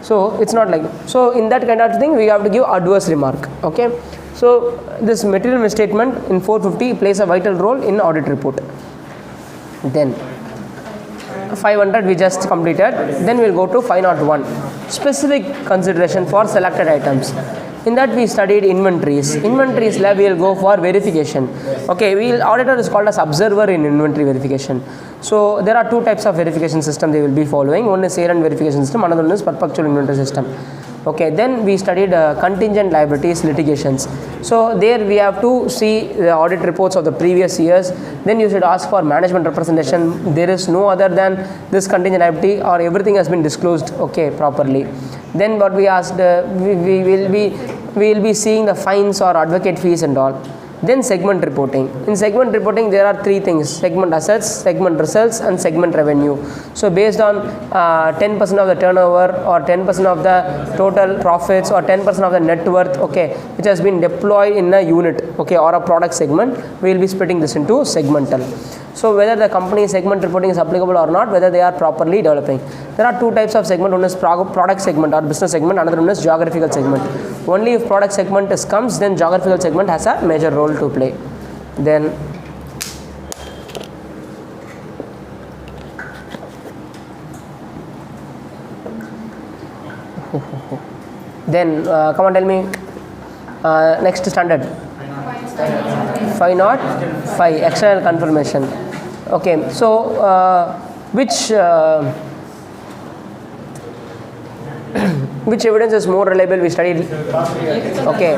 A: So it's not like that. So in that kind of thing, we have to give adverse remark. Okay, so this material misstatement in 450 plays a vital role in audit report. Then 500 we just completed. Then we'll go to 501, specific consideration for selected items. In that we studied inventories. Inventories lab we will go for verification. Okay, auditor is called as observer in inventory verification. So there are two types of verification system they will be following. One is year-end verification system, another one is perpetual inventory system. Okay, then we studied contingent liabilities litigations. So there we have to see the audit reports of the previous years. Then you should ask for management representation. There is no other than this contingent liability or everything has been disclosed properly. Then what we asked, we will be seeing the fines or advocate fees and all. Then segment reporting. In segment reporting there are three things: segment assets, segment results, and segment revenue. So based on 10% of the turnover or 10% of the total profits or 10% of the net worth, which has been deployed in a unit, or a product segment, we will be splitting this into segmental. So whether the company segment reporting is applicable or not, whether they are properly developing. There are two types of segment. One is product segment or business segment, another one is geographical segment. Only if product segment comes, then geographical segment has a major role to play. Then Then come on, tell me next standard 505 external confirmation. Okay, so which evidence is more reliable? We studied. Okay,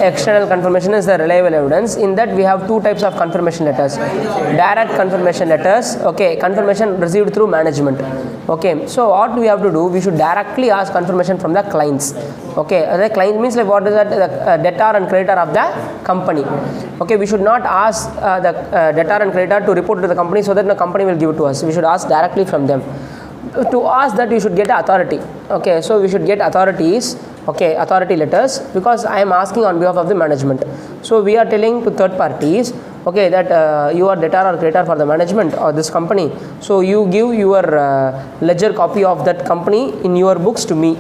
A: external confirmation is the reliable evidence. In that we have two types of confirmation letters: direct confirmation letters. Okay, confirmation received through management. Okay, so what we have to do? We should directly ask confirmation from the clients. Okay, the client means like what is that? The debtor and creditor of the company. Okay, we should not ask the debtor and creditor to report to the company so that the company will give it to us. We should ask directly from them. To ask that, you should get authority. Okay, so we should get authorities. Okay, authority letters, because I am asking on behalf of the management. So we are telling to third parties, okay, that you are debtor or creditor for the management or this company. So you give your ledger copy of that company in your books to me.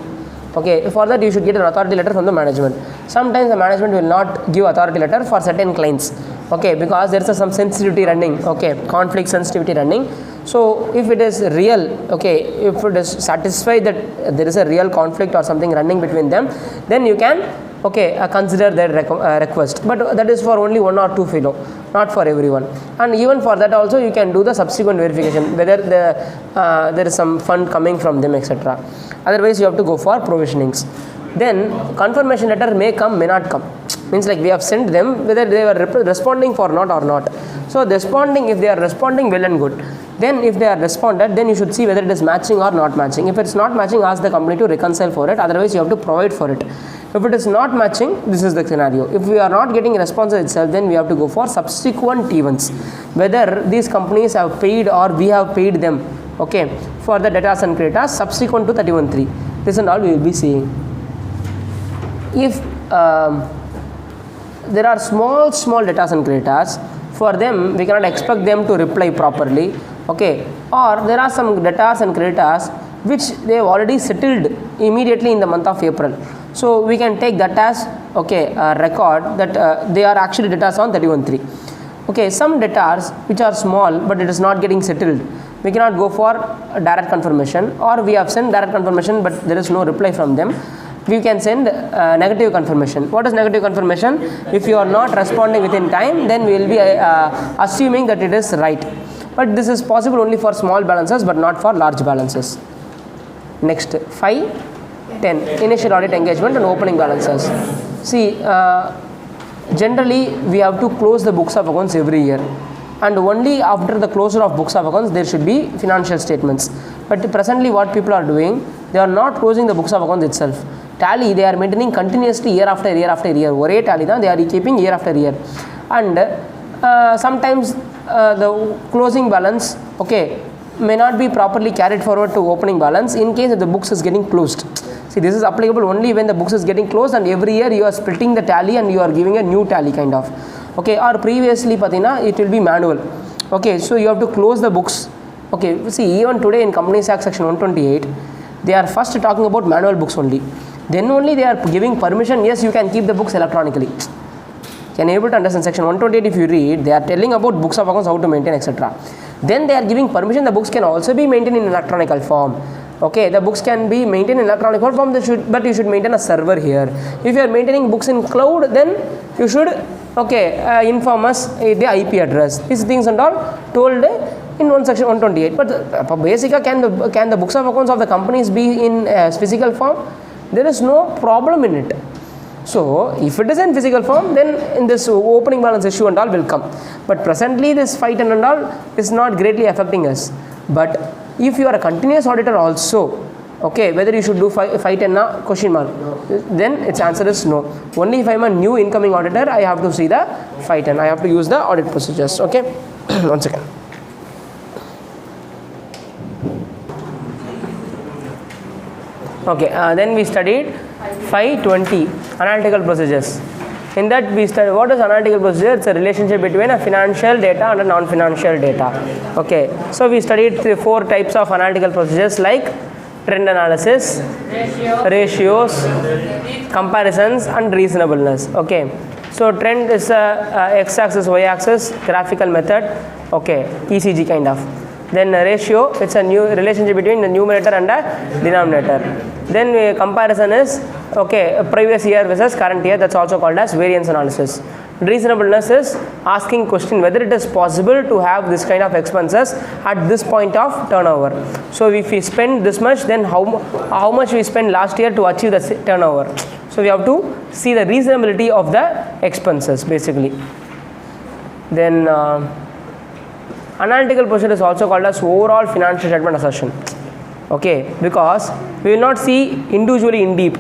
A: Okay, for that you should get an authority letter from the management. Sometimes the management will not give authority letter for certain clients. Okay, because there is some sensitivity running. Okay, conflict sensitivity running. So if it is real, okay, if it is satisfied that there is a real conflict or something running between them, then you can, okay, consider their request. But that is for only one or two fellow, not for everyone. And even for that also you can do the subsequent verification whether there is some fund coming from them, etc. Otherwise you have to go for provisionings. Then confirmation letter may come, may not come. Means like we have sent them whether they were responding for not or not. So responding, if they are responding, well and good. Then if they are responded, then you should see whether it is matching or not matching. If it's not matching, ask the company to reconcile for it. Otherwise you have to provide for it. If it is not matching, this is the scenario. If we are not getting response itself, then we have to go for subsequent events, whether these companies have paid or we have paid them, okay, for the debtors and creditors subsequent to 31(3). This and all we will be seeing. If there are small debtors and creditors, for them we cannot expect them to reply properly. Okay, or there are some debtors and creditors which they have already settled immediately in the month of April. So we can take that as, okay, a record that they are actually debtors on 31(3). Okay, some debtors which are small but it is not getting settled, we cannot go for a direct confirmation, or we have sent direct confirmation but there is no reply from them. We can send negative confirmation. What is negative confirmation? If you are not responding within time, then we will be assuming that it is right. But this is possible only for small balances but not for large balances. Next, 5.10 initial audit engagement and opening balances. See, generally we have to close the books of accounts every year, and only after the closure of books of accounts there should be financial statements. But presently what people are doing, they are not closing the books of accounts itself. Tally they are maintaining continuously year after year after year. One tally they are keeping year after year, and sometimes the closing balance, okay, may not be properly carried forward to opening balance in case if the books is getting closed. See, this is applicable only when the books is getting closed, and every year you are splitting the tally and you are giving a new tally kind of. Okay, or previously patina it will be manual. Okay, so you have to close the books. Okay, see, even today in Companies Act section 128, they are first talking about manual books only. Then only they are giving permission, yes, you can keep the books electronically. Can you able to understand section 128? If you read, they are telling about books of accounts, how to maintain, etc. Then they are giving permission, the books can also be maintained in electronical form. Okay, the books can be maintained in electronic form, but you should maintain a server here. If you are maintaining books in cloud, then you should, okay, inform us the IP address. These things and all told in one section 128. But basically, can the books of accounts of the companies be in physical form? There is no problem in it. So if it is in physical form, then in this opening balance issue and all will come. But presently this fight and all is not greatly affecting us. But if you are a continuous auditor also, okay, whether you should do fight and na question mark, then its answer is no. Only if I am a new incoming auditor, I have to see the fight and I have to use the audit procedures. Okay, 1 second. Okay, then we studied 520 analytical procedures. In that we studied what is analytical procedure. It's a relationship between a financial data and a non-financial data. Okay, so we studied 4 types of analytical procedures like trend analysis, ratios, comparisons, and reasonableness. Okay, so trend is x-axis, y-axis, graphical method. Okay, ECG kind of. Then ratio, it's a new relationship between the numerator and the denominator. Then comparison is previous year versus current year, that's also called as variance analysis. Reasonableness is asking question whether it is possible to have this kind of expenses at this point of turnover. So if we spend this much, then how much we spent last year to achieve the turnover. So we have to see the reasonability of the expenses basically. Then analytical procedure is also called as overall financial statement assertion. Okay, because we will not see individually in deep.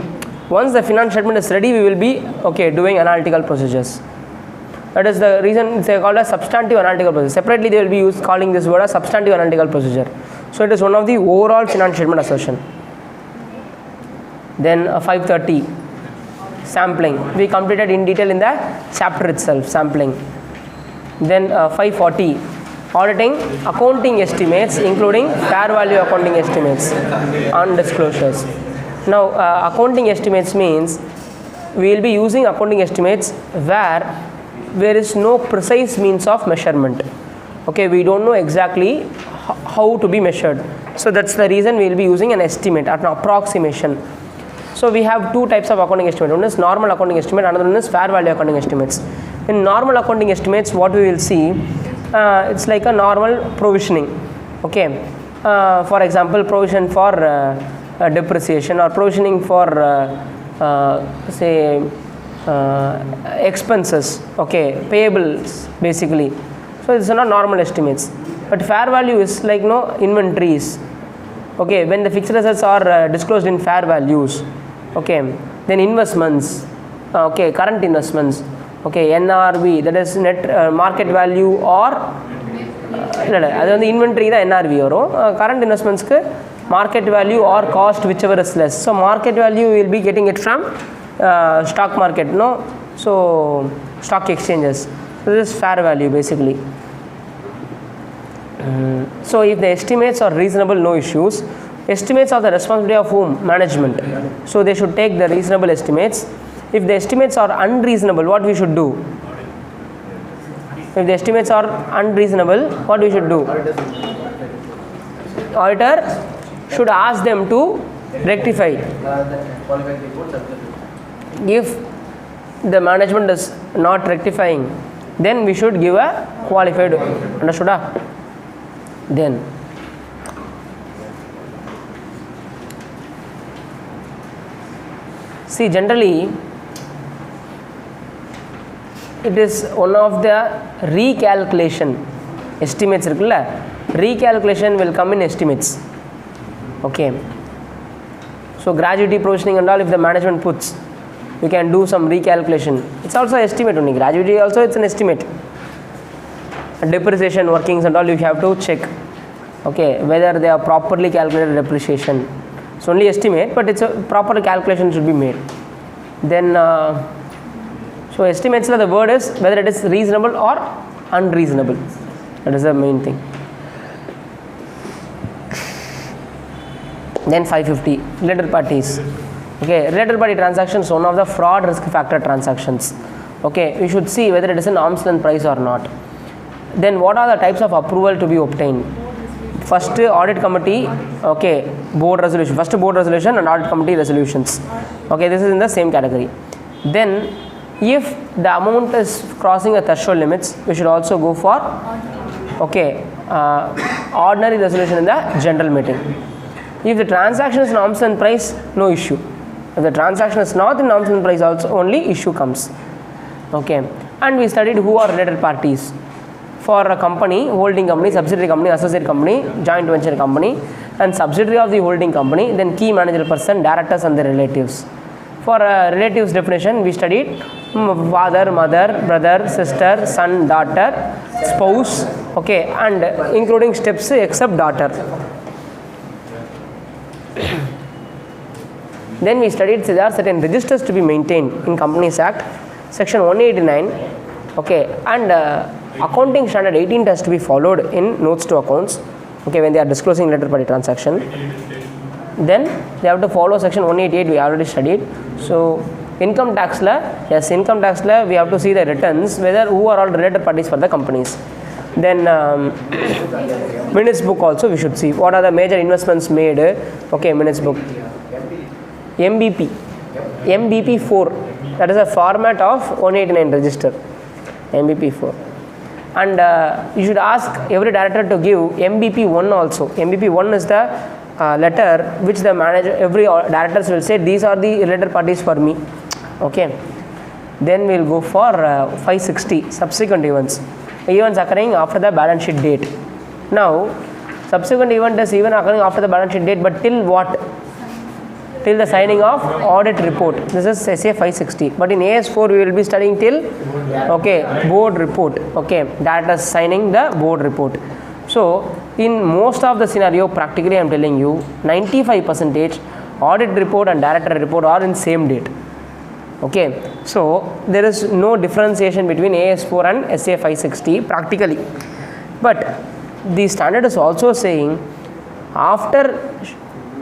A: Once the financial statement is ready, we will be doing analytical procedures. That is the reason it's called as substantive analytical procedure. Separately, they will be calling this word as substantive analytical procedure. So it is one of the overall financial statement assertion. Then 530, sampling. We completed in detail in the chapter itself, sampling. Then 540, auditing accounting estimates, including fair value accounting estimates on disclosures. Now, accounting estimates means we will be using accounting estimates where there is no precise means of measurement. Okay, we don't know exactly how to be measured. So that's the reason we will be using an estimate, an approximation. So we have two types of accounting estimate. One is normal accounting estimate, another one is fair value accounting estimates. In normal accounting estimates, what we will see, it's like a normal provisioning. Okay, for example, provision for depreciation or provisioning for expenses, payables basically. So these are not normal estimates. But fair value is like inventories. Okay, when the fixed assets are disclosed in fair values. Okay, then investments. Okay, current investments. Okay, NRV, that is net market value or the inventory the NRV or current investments market value or cost, whichever is less. So market value we will be getting it from stock market, so stock exchanges. So this is fair value basically. So if the estimates are reasonable, no issues. Estimates are the responsibility of whom? Management. So they should take the reasonable estimates. If the estimates are unreasonable, what we should do? If the estimates are unreasonable, what we should do? Auditor should ask them to rectify. If the management is not rectifying, then we should give a qualified. Understood? Then see, generally it is one of the recalculation. Estimates recalculation will come in estimates. Okay, so gratuity provisioning and all, if the management puts, you can do some recalculation. It's also estimate only. Gratuity also, it's an estimate. Depreciation workings and all, you have to check whether they are properly calculated depreciation. It's only estimate, but it's a proper calculation should be made. Then so estimates, the word is whether it is reasonable or unreasonable. That is the main thing. Then 550, related parties. Related party transactions, one of the fraud risk factor transactions. We should see whether it is an arm's length price or not. Then what are the types of approval to be obtained? First, audit committee, board resolution. First, board resolution and audit committee resolutions. This is in the same category. Then, if the amount is crossing the threshold limits, we should also go for ordinary resolution in the general meeting. If the transaction is in arm's length price, no issue. If the transaction is not in arm's length price, also only issue comes. And we studied who are related parties. For a company, holding company, subsidiary company, associate company, joint venture company, and subsidiary of the holding company, then key managerial person, directors and their relatives. For relatives definition, we studied father, mother, brother, sister, son, daughter, spouse, and including steps except daughter. Then we studied there are certain registers to be maintained in Companies Act, section 189, and accounting standard 18 has to be followed in notes to accounts, when they are disclosing related party transaction. Then they have to follow section 188, we already studied. So income tax law, we have to see the returns, whether who are all related parties for the companies. Then minutes book also we should see. What are the major investments made? Okay, minutes book. MBP4. That is a format of 189 register. MBP4. And you should ask every director to give MBP1 also. MBP1 is the letter which the manager, every directors will say these are the related parties for me. Okay. Then we will go for 560 subsequent events. Events occurring after the balance sheet date. Now, subsequent event is even occurring after the balance sheet date, but till what? Till the signing of audit report. This is SA 560. But in AS4 we will be studying till board report. Okay, directors signing the board report. So, in most of the scenario, practically I am telling you, 95% audit report and director report are in same date. Okay, so there is no differentiation between AS4 and SA 560 practically. But the standard is also saying after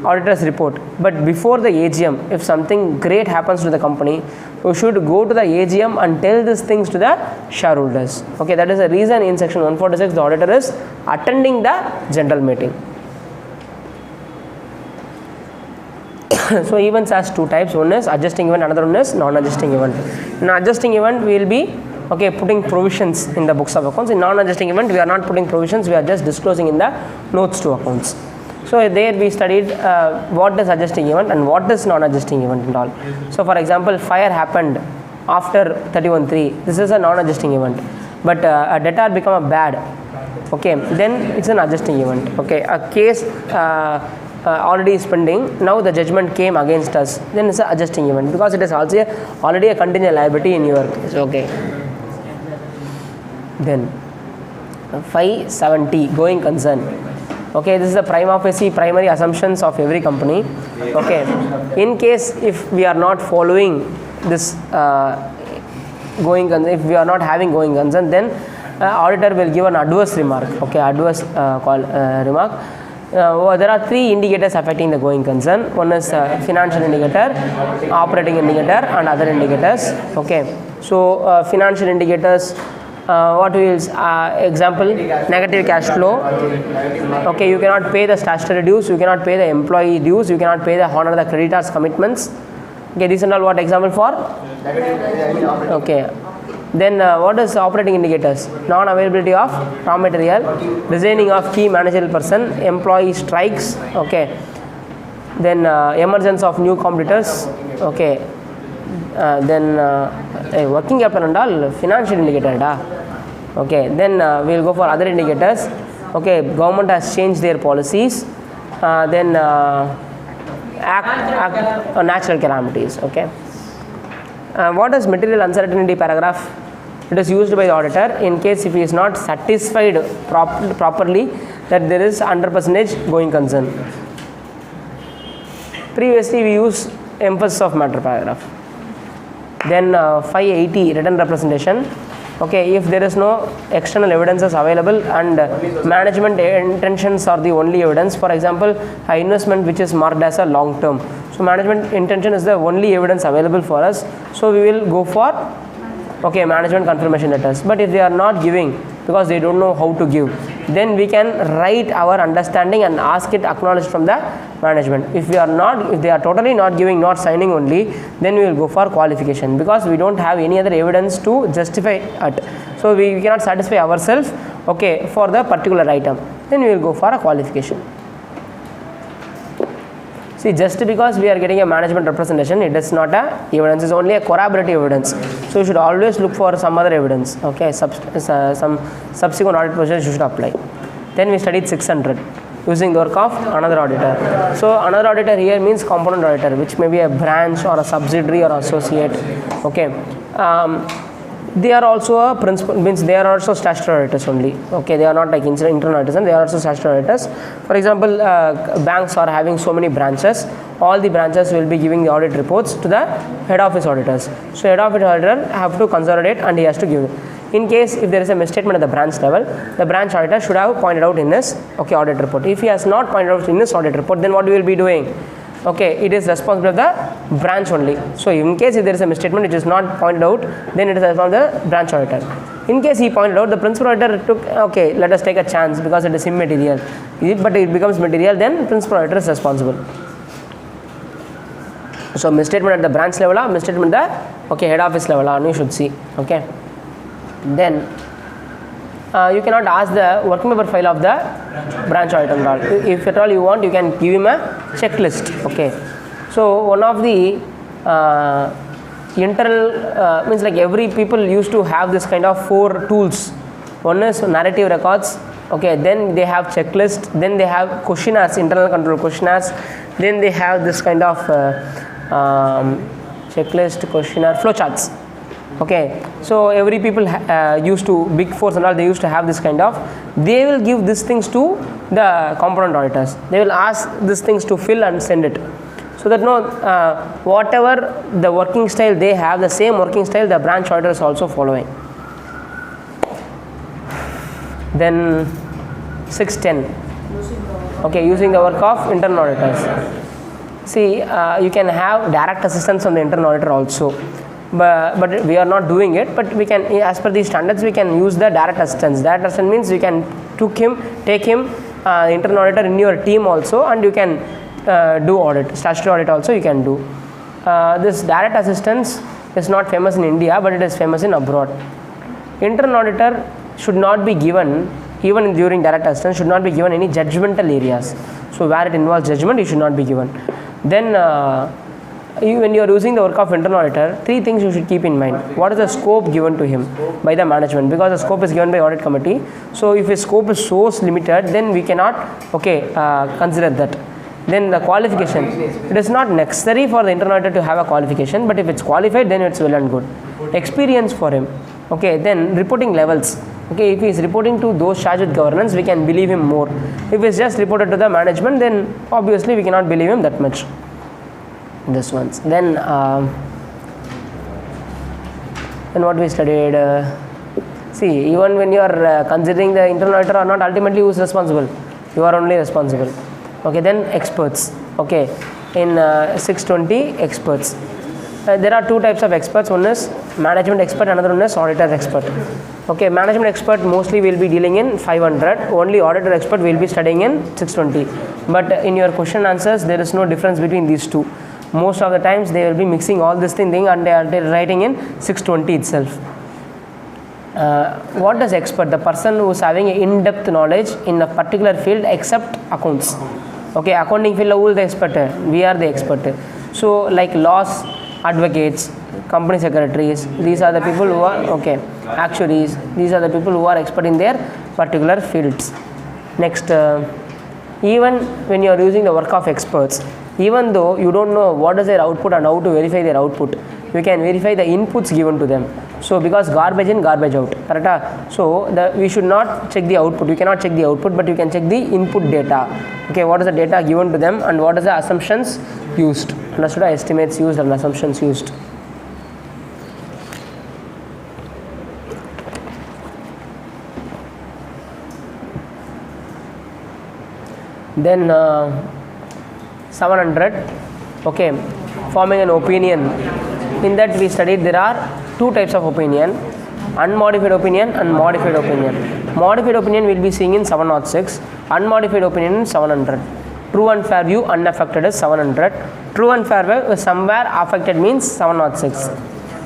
A: auditor's report, but before the AGM, if something great happens to the company, you should go to the AGM and tell these things to the shareholders. Okay, that is the reason in section 146 the auditor is attending the general meeting. So events has two types. One is adjusting event, another one is non-adjusting event. In adjusting event we will be putting provisions in the books of accounts. In non-adjusting event we are not putting provisions, we are just disclosing in the notes to accounts. So there we studied what is adjusting event and what is non-adjusting event and all. So for example, fire happened after 31/3. This is a non-adjusting event. But a debtor become a bad. Okay, then it's an adjusting event. Okay, a case already is pending. Now the judgment came against us. Then it's an adjusting event because it is also already a contingent liability in your case. Okay. Then 570 going concern. Okay, this is the prima facie primary assumptions of every company. Okay, in case if we are not following this going concern, if we are not having going concern, then auditor will give an adverse remark. Okay, adverse remark. There are three indicators affecting the going concern. One is financial indicator, operating indicator, and other indicators. Okay, so financial indicators. What will example, negative cash flow. Okay, you cannot pay the statutory dues, you cannot pay the employee dues, you cannot pay the honor the creditors commitments. Okay, these are all what example for? Okay, then what is operating indicators? Non-availability of raw material, resigning of key managerial person, employee strikes. Okay, then emergence of new competitors. Okay, then working capital and all financial indicator. Okay, then we will go for other indicators. Okay, government has changed their policies. Then natural calamities. Okay, what is material uncertainty paragraph? It is used by the auditor in case if he is not satisfied properly that there is 100% going concern. Previously we used emphasis of matter paragraph. Then 580 written representation. Okay, if there is no external evidences available and management intentions are the only evidence, for example, an investment which is marked as a long term. So management intention is the only evidence available for us. So we will go for management confirmation letters. But if they are not giving because they don't know how to give, then we can write our understanding and ask it acknowledged from the management. If they are totally not giving, not signing only, then we will go for qualification because we don't have any other evidence to justify it. So we cannot satisfy ourselves for the particular item, then we will go for a qualification. See, just because we are getting a management representation, it is not a evidence, it is only a corroborative evidence. So you should always look for some other evidence. Okay, some subsequent audit procedures you should apply. Then we studied 600 using the work of another auditor. So another auditor here means component auditor, which may be a branch or a subsidiary or associate. Okay, they are also a principal, means they are also statutory auditors only. Okay, they are not like internal auditors, and they are also statutory auditors. For example, banks are having so many branches. All the branches will be giving the audit reports to the head office auditors. So head office auditor have to consolidate and he has to give. In case if there is a misstatement at the branch level, the branch auditor should have pointed out in his audit report. If he has not pointed out in his audit report, then what we will be doing? okay, it is responsible of the branch only. So in case if there is a misstatement which is not pointed out, then it is from the branch auditor. In case he pointed out, the principal auditor took, okay, let us take a chance because it is immaterial, but it becomes material, then principal auditor is responsible. So misstatement at the branch level, misstatement at the head office level, you should see. Okay. Then you cannot ask the working paper file of the branch auditor and all. If at all you want, you can give him a checklist. Okay. So one of the internal means like every people used to have this kind of 4 tools. One is narrative records. Okay. Then they have checklist. Then they have questionnaires, internal control questionnaires. Then they have this kind of checklist, questionnaire, flowcharts. Okay, so every people used to, big fours and all, they used to have this kind of, they will give these things to the component auditors. They will ask these things to fill and send it. So that no, whatever the working style they have, the same working style the branch auditor is also following. Then 610. Okay, using the work of internal auditors. See, you can have direct assistance from the internal auditor also. But we are not doing it, but we can, as per the standards, we can use the direct assistance. Direct assistance means you can take him, internal auditor in your team also, and you can do audit, statutory audit also you can do. This direct assistance is not famous in India, but it is famous in abroad. Internal auditor should not be given, even during direct assistance, should not be given any judgmental areas. So where it involves judgment, it should not be given. Then when you are using the work of internal auditor, 3 things you should keep in mind. What is the scope given to him by the management? Because the scope is given by audit committee. So if his scope is so limited, then we cannot consider that. Then the qualification. It is not necessary for the internal auditor to have a qualification, but if it's qualified, then it's well and good. Experience for him. Okay. Then reporting levels. Okay. If he is reporting to those charged with governance, we can believe him more. If it's just reported to the management, then obviously we cannot believe him that much. This ones. Then what we studied, see, even when you are considering the internal auditor or not, ultimately who is responsible? You are only responsible. Okay. Then experts. Okay. In 620, experts. There are 2 types of experts. One is management expert, another one is auditor expert. Okay. Management expert mostly will be dealing in 500. Only auditor expert will be studying in 620. But in your question answers, there is no difference between these 2. Most of the times they will be mixing all this thing and they are writing in 620 itself. What does expert? The person who is having in-depth knowledge in a particular field except accounts. Okay, accounting field, who is the expert? We are the expert. So like laws, advocates, company secretaries, these are the people who are, okay, actuaries, these are the people who are expert in their particular fields. Next, even when you are using the work of experts, even though you don't know what is their output and how to verify their output, you can verify the inputs given to them. So because garbage in, garbage out, correct? So we should not check the output. You cannot check the output, but you can check the input data. Okay, what is the data given to them and what is the assumptions used? Understood? Estimates used and assumptions used. Then 700, okay, forming an opinion. In that we studied there are 2 types of opinion, unmodified opinion and modified opinion. Modified opinion will be seeing in 706, unmodified opinion in 700. True and fair view unaffected is 700. True and fair view is somewhere affected means 706.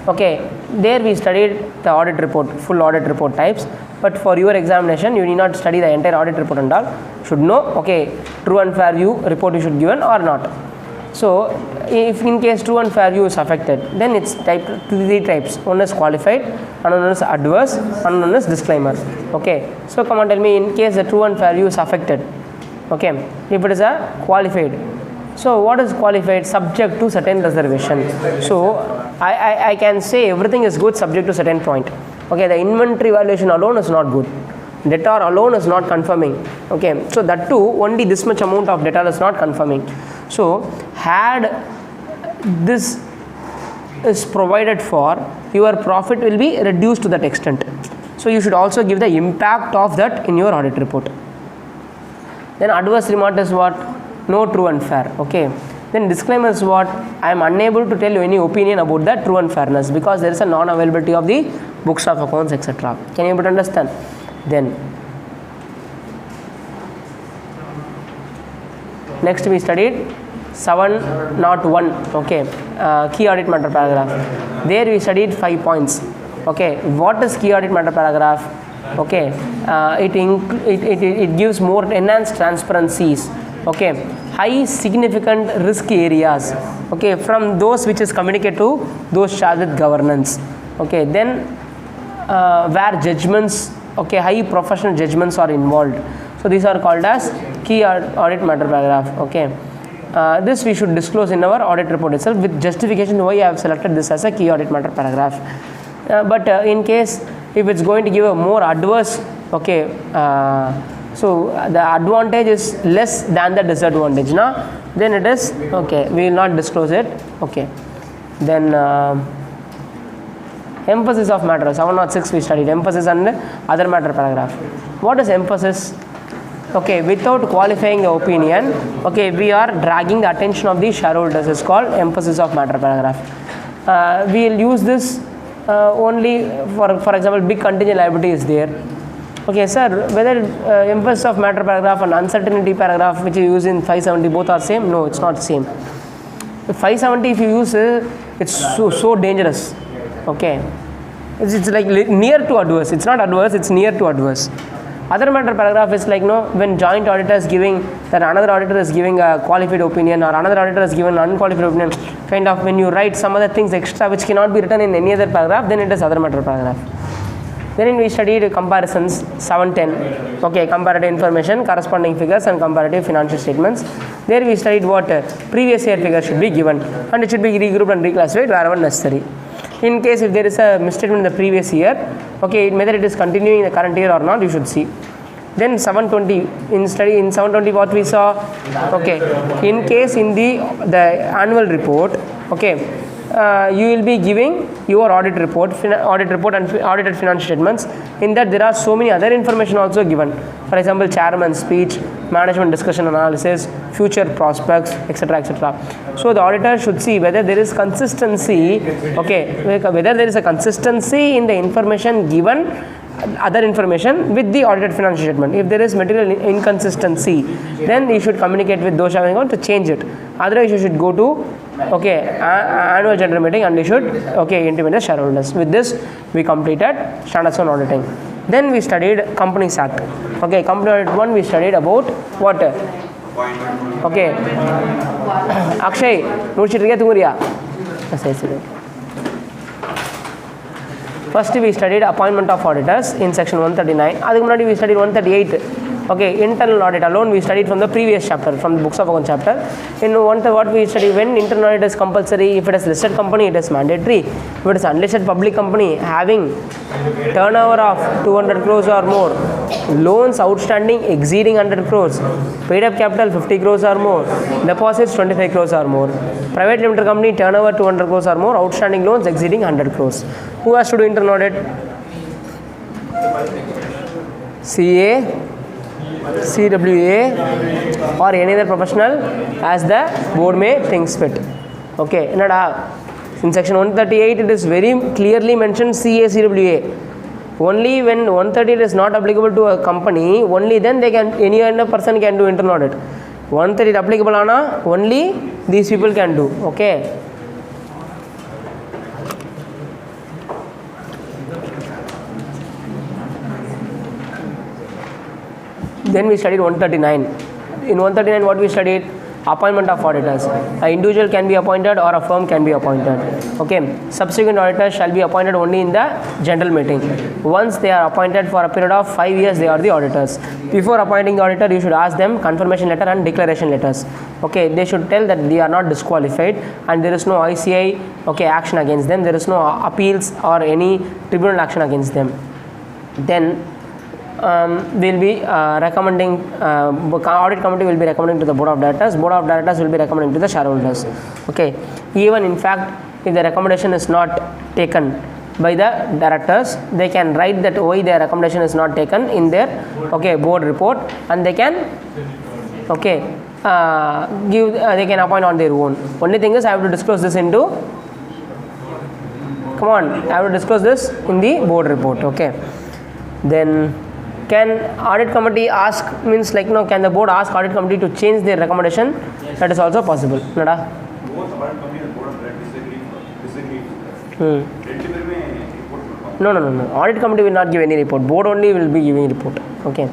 A: Okay, there we studied the audit report, full audit report types. But for your examination, you need not study the entire audit report and all. Should know, okay, true and fair view report you should given or not. So, if in case true and fair view is affected, then it's type 3 types. One is qualified, another one is adverse, another one is disclaimer. Okay. So, come on, tell me in case the true and fair view is affected. Okay. If it is a qualified. So, what is qualified? Subject to certain reservation. So, I can say everything is good subject to certain point. Okay, the inventory valuation alone is not good. Debtor alone is not confirming. Okay, so that too, only this much amount of debtor is not confirming. So, had this is provided for, your profit will be reduced to that extent. So, you should also give the impact of that in your audit report. Then adverse remark is what? No true and fair. Okay, Then disclaimer is what? I am unable to tell you any opinion about the true and fairness because there is a non-availability of the books of accounts, etc. Can you able to understand? Then next we studied 701, okay, key audit matter paragraph. There we studied 5 points. Okay, what is key audit matter paragraph? Okay, it gives more enhanced transparencies. Okay, high significant risk areas. Okay, from those which is communicated to those charged with governance. Okay, then where judgments, okay, high professional judgments are involved. So these are called as key audit matter paragraph. Okay, this we should disclose in our audit report itself with justification why I have selected this as a key audit matter paragraph. But in case if it's going to give a more adverse, okay, so the advantage is less than the disadvantage, then it is okay, we will not disclose it. Okay, then emphasis of matter, 706 we studied emphasis and other matter paragraph. What is emphasis? Okay, without qualifying the opinion, okay, we are dragging the attention of the shareholders is called emphasis of matter paragraph. We will use this only for example, big contingent liability is there. Okay, sir, whether emphasis of matter paragraph and uncertainty paragraph which you use in 570 both are same? No, it's not same. 570 if you use it's so dangerous. Okay, it's like near to adverse. It's not adverse, it's near to adverse. Other matter paragraph is like when joint auditor is giving, then another auditor is giving a qualified opinion or another auditor is given an unqualified opinion, kind of when you write some other things extra which cannot be written in any other paragraph, then it is other matter paragraph. Then we studied comparisons, 710, okay, comparative information, corresponding figures and comparative financial statements. There we studied what previous year figures should be given and it should be regrouped and reclassified wherever necessary. In case if there is a misstatement in the previous year, okay, whether it is continuing in the current year or not, you should see. Then 720, in 720 what we saw, okay, in case in the annual report, okay, you will be giving your audit report and audited financial statements. In that there are so many other information also given. For example, chairman's speech, management discussion analysis, future prospects, etc., etc. So the auditor should see whether there is consistency, okay, whether there is a consistency in the information given, other information with the audited financial statement. If there is material inconsistency, then you should communicate with those having to change it. Otherwise you should go to, okay, annual general meeting and you should, okay, intimate the shareholders. With this we completed standards on auditing. Then we studied Companies Act. Okay, Company Audit 1 we studied about what? Okay, Akshay, first we studied appointment of auditors in section 139. We studied 138. Okay, internal audit alone we studied from the previous chapter, from the books of account chapter. In what we studied, when internal audit is compulsory, if it is listed company it is mandatory, if it is unlisted public company having turnover of 200 crores or more, loans outstanding exceeding 100 crores, paid up capital 50 crores or more, deposits 25 crores or more, private limited company turnover 200 crores or more, outstanding loans exceeding 100 crores. Who has to do internal audit? CA, CWA or any other professional as the board may thinks fit. Okay, in section 138 it is very clearly mentioned CA, CWA. Only when 138 is not applicable to a company, only then they can, any other person can do internal audit. 138 applicable ana, only these people can do. Okay. Then we studied 139. In 139 what we studied? Appointment of auditors. An individual can be appointed or a firm can be appointed. Okay. Subsequent auditors shall be appointed only in the general meeting. Once they are appointed for a period of 5 years, they are the auditors. Before appointing the auditor, you should ask them confirmation letter and declaration letters. Okay. They should tell that they are not disqualified and there is no ICI, okay, action against them. There is no appeals or any tribunal action against them. Then we'll be recommending, audit committee will be recommending to the board of directors will be recommending to the shareholders. Okay, even in fact if the recommendation is not taken by the directors, they can write that why their recommendation is not taken in their, okay, board report, and they can, okay, they can appoint on their own. Only thing is I have to disclose this into, come on, I have to disclose this in the board report. Okay. Then can audit committee ask, means like, can the board ask audit committee to change their recommendation? That is also possible. Nada?
B: Both audit committee and board of directors disagree.
A: No. Audit committee will not give any report. Board only will be giving report. Okay.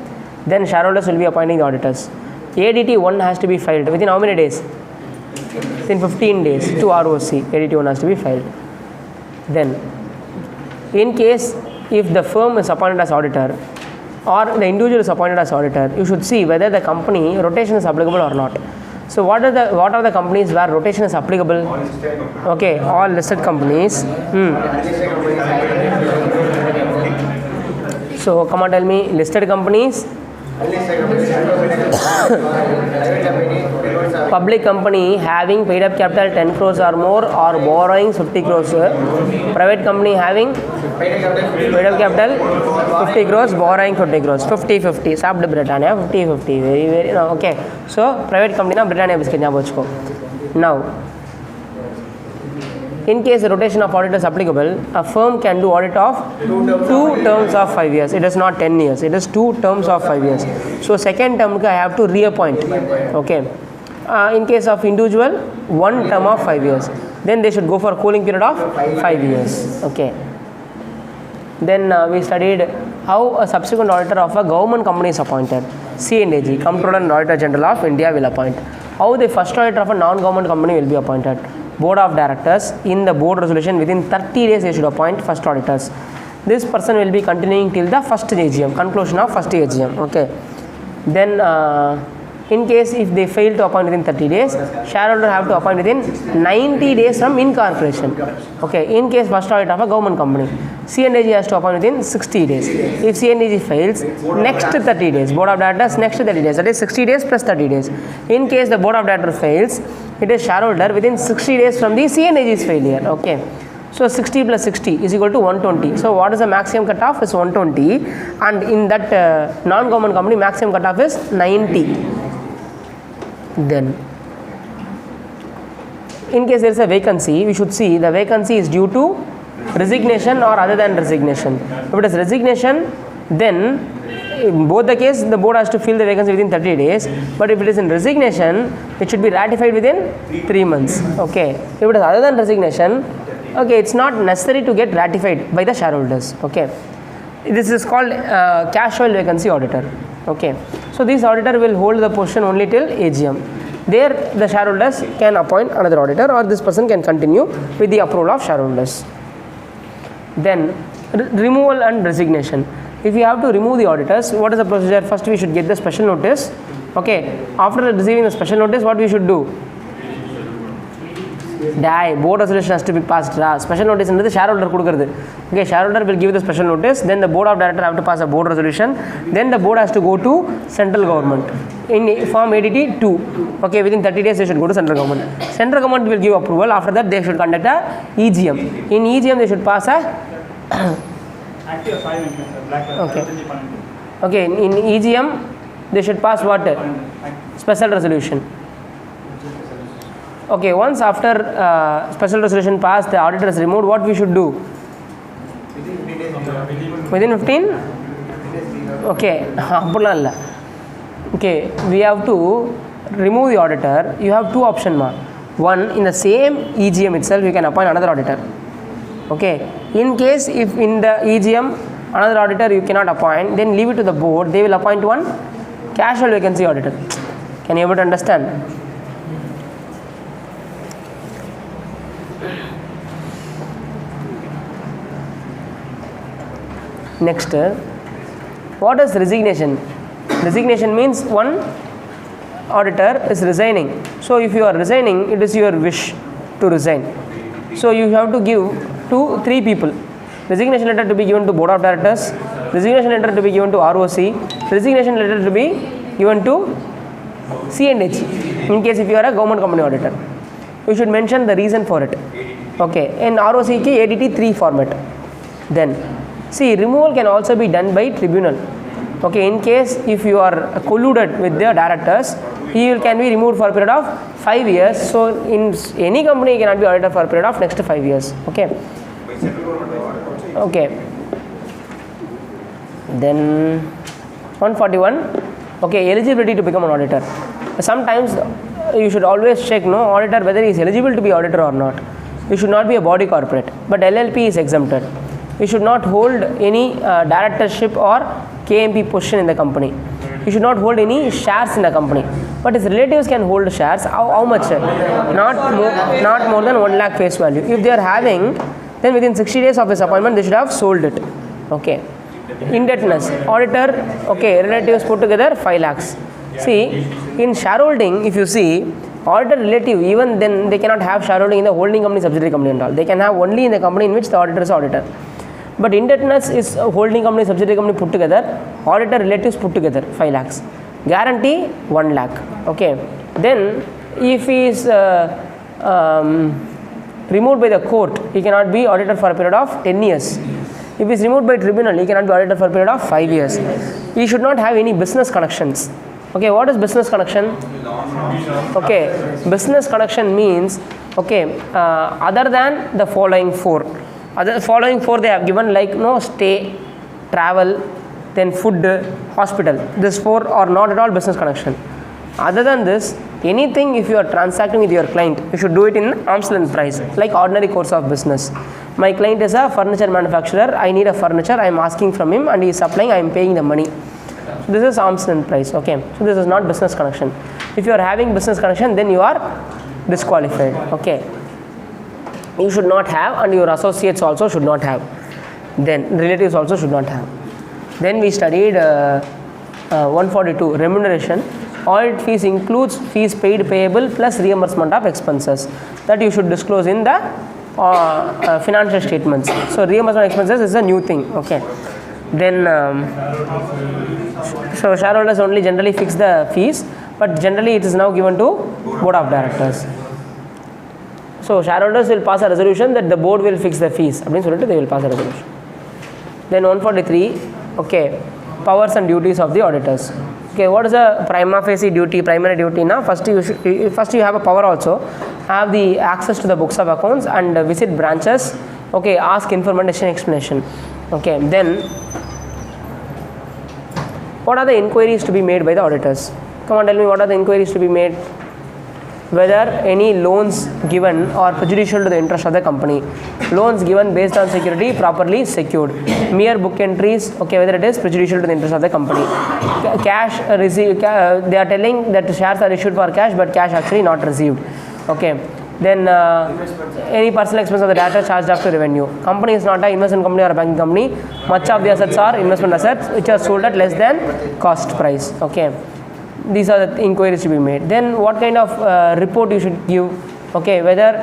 A: Then shareholders will be appointing the auditors. ADT 1 has to be filed within how many days? Within 15 days to ROC. ADT 1 has to be filed. Then, in case if the firm is appointed as auditor or the individual is appointed as auditor, you should see whether the company rotation is applicable or not. So what are the companies where rotation is applicable? Okay, all listed companies. So come on, tell me, listed companies. Public company having paid up capital 10 crores or more or borrowings 50 crores. Private company having paid up capital 50 crores, borrowing 50 crores. 50-50. Sabd Britannia 50-50. Very no, okay. So private company na Britannia biscuit na. Now, in case the rotation of audit is applicable, a firm can do audit of 2 terms of 5 years. It is not 10 years. It is 2 terms of 5 years. So second term I have to reappoint. Okay. In case of individual, 1 term of 5 years. Then they should go for a cooling period of 5 years. Okay. Then we studied how a subsequent auditor of a government company is appointed. CA, Comptroller and Auditor General of India will appoint. How the first auditor of a non-government company will be appointed. Board of Directors, in the board resolution, within 30 days they should appoint first auditors. This person will be continuing till the first AGM, conclusion of first AGM. Okay. Then in case if they fail to appoint within 30 days, shareholder have to appoint within 90 days from incorporation. Okay. In case first audit of a government company, CNAG has to appoint within 60 days. If CNAG fails, next 30 days. Board of Directors next 30 days. That is 60 days plus 30 days. In case the Board of Directors fails, it is shareholder within 60 days from the CNAG's failure. Okay. So 60 plus 60 is equal to 120. So what is the maximum cutoff? Is 120, and in that non-government company maximum cutoff is 90. Then in case there is a vacancy, we should see the vacancy is due to resignation or other than resignation. If it is resignation, then in both the case the board has to fill the vacancy within 30 days, but if it is in resignation, it should be ratified within 3 months. Okay. If it is other than resignation, okay, it's not necessary to get ratified by the shareholders. Okay. This is called casual vacancy auditor. Okay. So this auditor will hold the position only till AGM. There the shareholders can appoint another auditor, or this person can continue with the approval of shareholders. Then removal and resignation. If you have to remove the auditors, what is the procedure? First we should get the special notice. Okay. After receiving the special notice, what we should do? Board resolution has to be passed. Special notice in the shareholder. Okay, shareholder will give the special notice. Then the board of directors have to pass a board resolution. Then the board has to go to central government in form ADT 2. Okay, within 30 days they should go to central government. Central government will give approval. After that they should conduct a EGM. In EGM they should pass a okay. In EGM they should pass what? Special resolution. Okay, once after special resolution passed, the auditor is removed, what we should do? Within 15? Okay, okay, we have to remove the auditor. You have 2 options. One, in the same EGM itself, you can appoint another auditor. Okay, in case if in the EGM another auditor you cannot appoint, then leave it to the board. They will appoint one casual vacancy auditor. Can you able to understand? Next, what is resignation? Resignation means one auditor is resigning. So if you are resigning, it is your wish to resign. So you have to give to 3 people. Resignation letter to be given to Board of Directors, resignation letter to be given to ROC, resignation letter to be given to C&H. In case if you are a government company auditor, you should mention the reason for it. Okay, in ROC ki ADT 3 format. Then see, removal can also be done by tribunal. Okay, in case if you are colluded with the directors, can be removed for a period of 5 years. So in any company he cannot be auditor for a period of next 5 years. Okay.
B: By central government.
A: Okay. Then 141. Okay, eligibility to become an auditor. Sometimes you should always check auditor whether he is eligible to be auditor or not. You should not be a body corporate, but LLP is exempted. You should not hold any directorship or KMP position in the company. You should not hold any shares in the company, but his relatives can hold shares. How much? Not more than 1 lakh face value. If they are having, then within 60 days of his appointment they should have sold it. Okay. Indebtedness, auditor, okay, relatives put together 5 lakhs. See, in shareholding, if you see, auditor relative, even then they cannot have shareholding in the holding company, subsidiary company and all. They can have only in the company in which the auditor is auditor. But indebtedness is holding company, subsidiary company put together, auditor relatives put together 5 lakhs. Guarantee 1 lakh. Okay. Then if he is removed by the court, he cannot be auditor for a period of 10 years. If he is removed by tribunal, he cannot be auditor for a period of 5 years. He should not have any business connections. Okay, what is business connection? Okay, business connection means, okay, other than the following 4. Following 4 they have given, like stay, travel, then food, hospital. These 4 are not at all business connection. Other than this, anything if you are transacting with your client, you should do it in arm's length price, like ordinary course of business. My client is a furniture manufacturer, I need a furniture, I am asking from him and he is supplying, I am paying the money. So this is arm's length price. Okay, so this is not business connection. If you are having business connection, then you are disqualified. Okay, you should not have, and your associates also should not have, then relatives also should not have. Then we studied 142, remuneration. Audit fees includes fees paid, payable plus reimbursement of expenses that you should disclose in the financial statements. So reimbursement expenses is a new thing. Okay. Then so shareholders only generally fix the fees, but generally it is now given to board of directors. So shareholders will pass a resolution that the board will fix the fees. They will pass a resolution. Then 143, okay, powers and duties of the auditors. Okay, what is a prima facie duty, primary duty? Now first you have a power also, have the access to the books of accounts and visit branches. Okay, ask information, explanation. Okay, then what are the inquiries to be made by the auditors? Come on, tell me, what are the inquiries to be made? Whether any loans given are prejudicial to the interest of the company. Loans given based on security properly secured. Mere book entries, okay, whether it is prejudicial to the interest of the company. Cash received, they are telling that shares are issued for cash, but cash actually not received. Okay. Then any personal expense of the director charged off to revenue. Company is not an investment company or a banking company. Much of the assets are investment assets which are sold at less than cost price. Okay. These are the inquiries to be made. Then what kind of report you should give? Okay, whether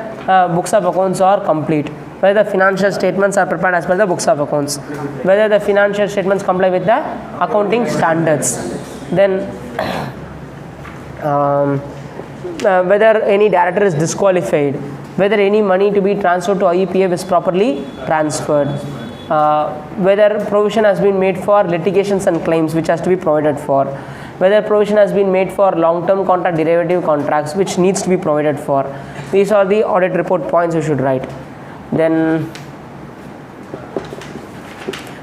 A: books of accounts are complete, whether the financial statements are prepared as per the books of accounts, whether the financial statements comply with the accounting standards. Then whether any director is disqualified, whether any money to be transferred to IEPF is properly transferred, whether provision has been made for litigations and claims which has to be provided for, whether provision has been made for long-term contract, derivative contracts which needs to be provided for. These are the audit report points you should write. Then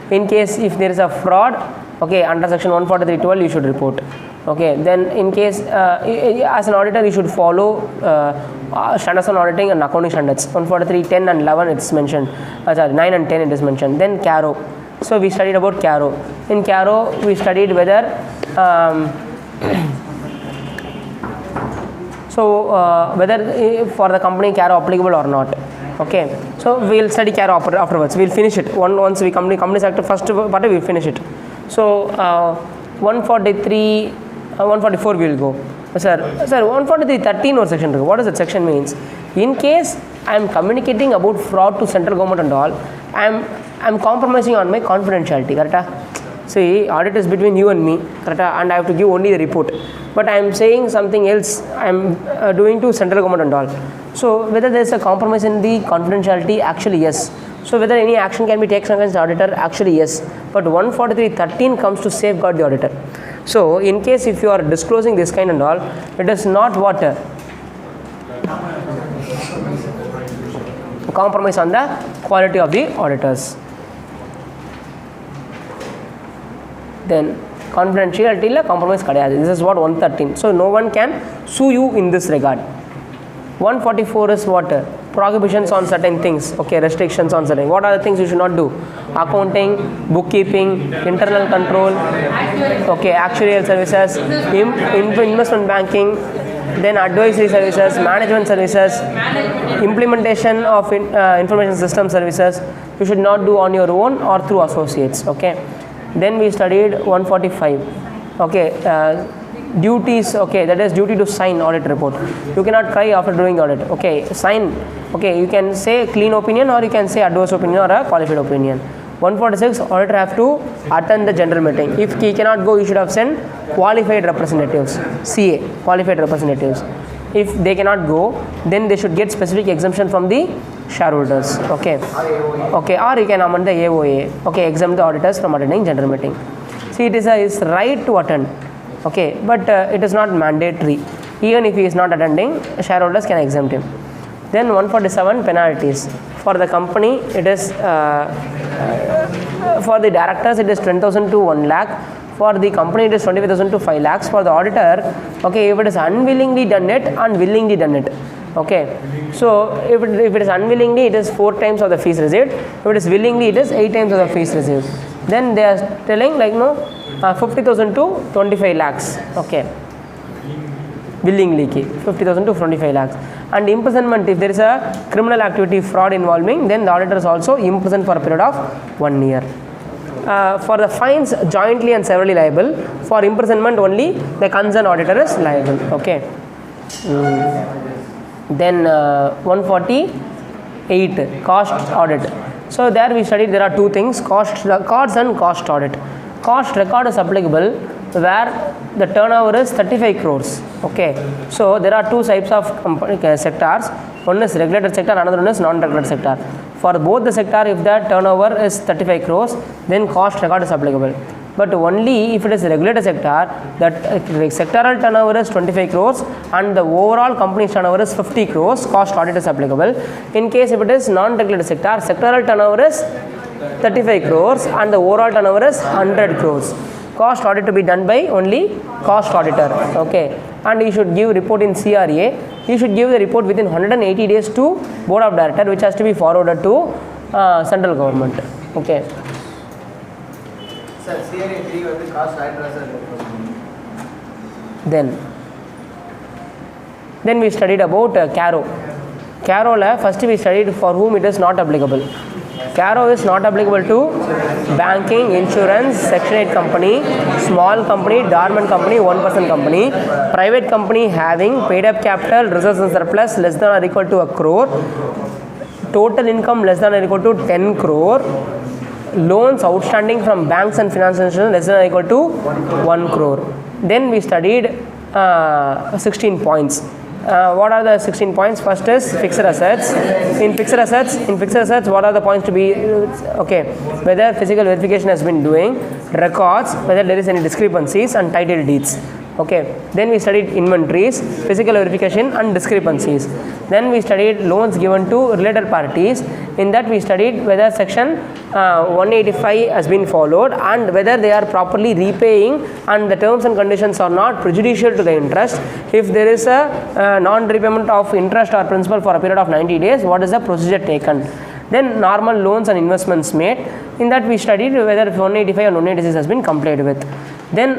A: in case if there is a fraud, okay, under section 143.12 you should report. Okay, then in case as an auditor you should follow standards on auditing and accounting standards. 143.10 and 11 it's mentioned, 9 and 10 it is mentioned. Then CARO. So we studied about CARO. In CARO we studied whether whether for the company CARO applicable or not. Okay, so we will study CARO afterwards. We will finish it once we company sector first part we will finish it. So 143 144 we will go. Sir 143.13 or section. What does that section means? In case I am communicating about fraud to central government and all, I am compromising on my confidentiality. Correct? See, audit is between you and me, correct? And I have to give only the report. But I am saying something else. I am doing to central government and all. So whether there is a compromise in the confidentiality, actually yes. So whether any action can be taken against the auditor, actually yes. but 143.13 comes to safeguard the auditor. So in case if you are disclosing this kind and all, it is not what compromise on the quality of the auditors. Then confidentiality la compromise kadiyadu. This is what 113. So no one can sue you in this regard. 144 is what? Prohibitions on certain things. Okay, restrictions on certain. What are the things you should not do? Accounting, bookkeeping, internal control. Okay, actuarial services, investment banking, then advisory services, management services, implementation of information system services. You should not do on your own or through associates. Okay. Then we studied 145. Okay, duties. Okay, that is duty to sign audit report. You cannot cry after doing the audit. Okay, sign. Okay, you can say clean opinion or you can say adverse opinion or a qualified opinion. 146, auditor have to attend the general meeting. If he cannot go, you should have sent qualified representatives, CA, qualified representatives. If they cannot go, then they should get specific exemption from the shareholders. Okay, okay, or you can amend the AOA. Okay, exempt the auditors from attending general meeting. See, it is his right to attend. Okay, but it is not mandatory. Even if he is not attending, shareholders can exempt him. Then 147, penalties. For the company, it is for the directors it is 10,000 to 1 lakh. For the company it is 25,000 to 5 lakhs. For the auditor, okay, if it is unwillingly done it and willingly done it. Okay, so if it is unwillingly, it is 4 times of the fees received. If it is willingly, it is 8 times of the fees received. Then they are telling 50,000 to 25 lakhs. Okay, willingly 50,000 to 25 lakhs. And imprisonment, if there is a criminal activity fraud involving, then the auditor is also imprisoned for a period of 1 year. For the fines, jointly and severally liable. For imprisonment, only the concerned auditor is liable. Okay. Then 148, cost audit. So there we studied there are 2 things, cost records and cost audit. Cost record is applicable where the turnover is 35 crores. Okay, so there are 2 types of sectors. One is regulated sector, another one is non-regulated sector. For both the sector, if the turnover is 35 crores, then cost record is applicable. But only if it is a regulated sector, that sectoral turnover is 25 crores and the overall company's turnover is 50 crores, cost audit is applicable. In case if it is non-regulated sector, sectoral turnover is 35 crores and the overall turnover is 100 crores. Cost audit to be done by only cost auditor. Okay, and you should give report in CRA. You should give the report within 180 days to board of director, which has to be forwarded to central government. Okay.
D: Sir, CRA 3 was the cost auditor.
A: Then we studied about CARO. CARO first we studied for whom it is not applicable. CARO is not applicable to banking, insurance, Section 8 company, small company, dormant company, 1% company, private company having paid up capital, reserves and surplus less than or equal to 1 crore, total income less than or equal to 10 crore, loans outstanding from banks and financial institutions less than or equal to 1 crore. Then we studied 16 points. What are the 16 points? First is fixed assets. In fixed assets, what are the points to be? Okay, whether physical verification has been doing, records, whether there is any discrepancies, and title deeds. Okay, then we studied inventories, physical verification and discrepancies. Then we studied loans given to related parties. In that we studied whether section 185 has been followed and whether they are properly repaying and the terms and conditions are not prejudicial to the interest. If there is a non-repayment of interest or principal for a period of 90 days, what is the procedure taken? Then normal loans and investments made. In that we studied whether 185 and 186 has been complied with. Then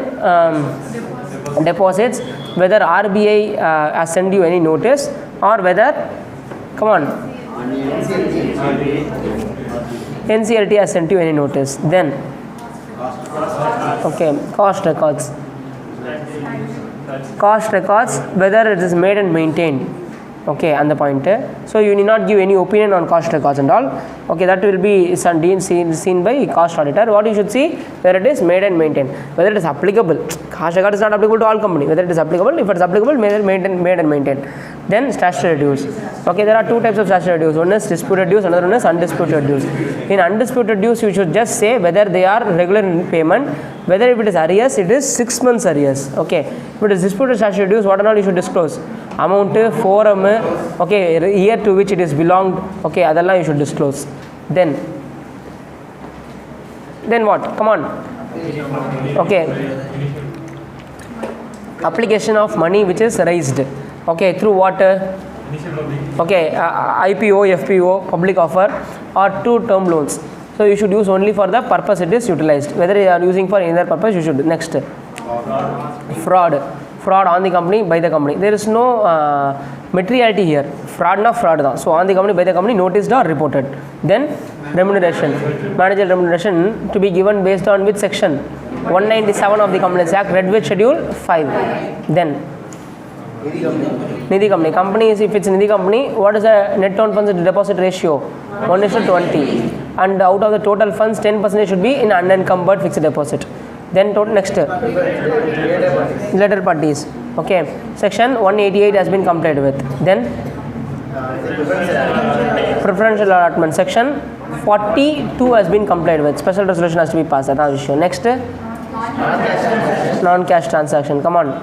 A: deposits, whether RBI has sent you any notice or whether, come on, NCLT has sent you any notice. Then, okay, cost records. Cost records, whether it is made and maintained. Okay, and the point. So you need not give any opinion on cost records and all. Okay, that will be seen by cost auditor. What you should see, where it is made and maintained, whether it is applicable. Cost record is not applicable to all company. Whether it is applicable, if it is applicable, made and maintained. Then statutory dues. Okay, there are two types of statutory dues. One is disputed dues, another one is undisputed dues. In undisputed dues, you should just say whether they are regular in payment. Whether if it is arrears, it is 6 months arrears. Okay, if it is disputed statutory dues, what and all you should disclose? Amount, forum, okay, year to which it is belonged, okay, adalla you should disclose. Then what? Come on. Okay, application of money which is raised. Okay, through what? Okay, IPO, FPO, public offer, or 2 term loans. So you should use only for the purpose it is utilized. Whether you are using for any other purpose, you should. Next, fraud on the company, by the company. There is no materiality here. Fraud na fraud da. So on the company, by the company, noticed or reported. Then remuneration, managerial remuneration to be given based on which section? 197 of the Companies Act, read with schedule 5. Then Nidhi company. Company is, if it's Nidhi company, what is the net own funds to deposit ratio? 1:20. And out of the total funds, 10% should be in unencumbered fixed deposit. Then next, letter parties. Okay, section 188 has been complied with. Then preferential allotment, section 42 has been complied with. Special resolution has to be passed. That's the issue. Next, non-cash transaction. Come on.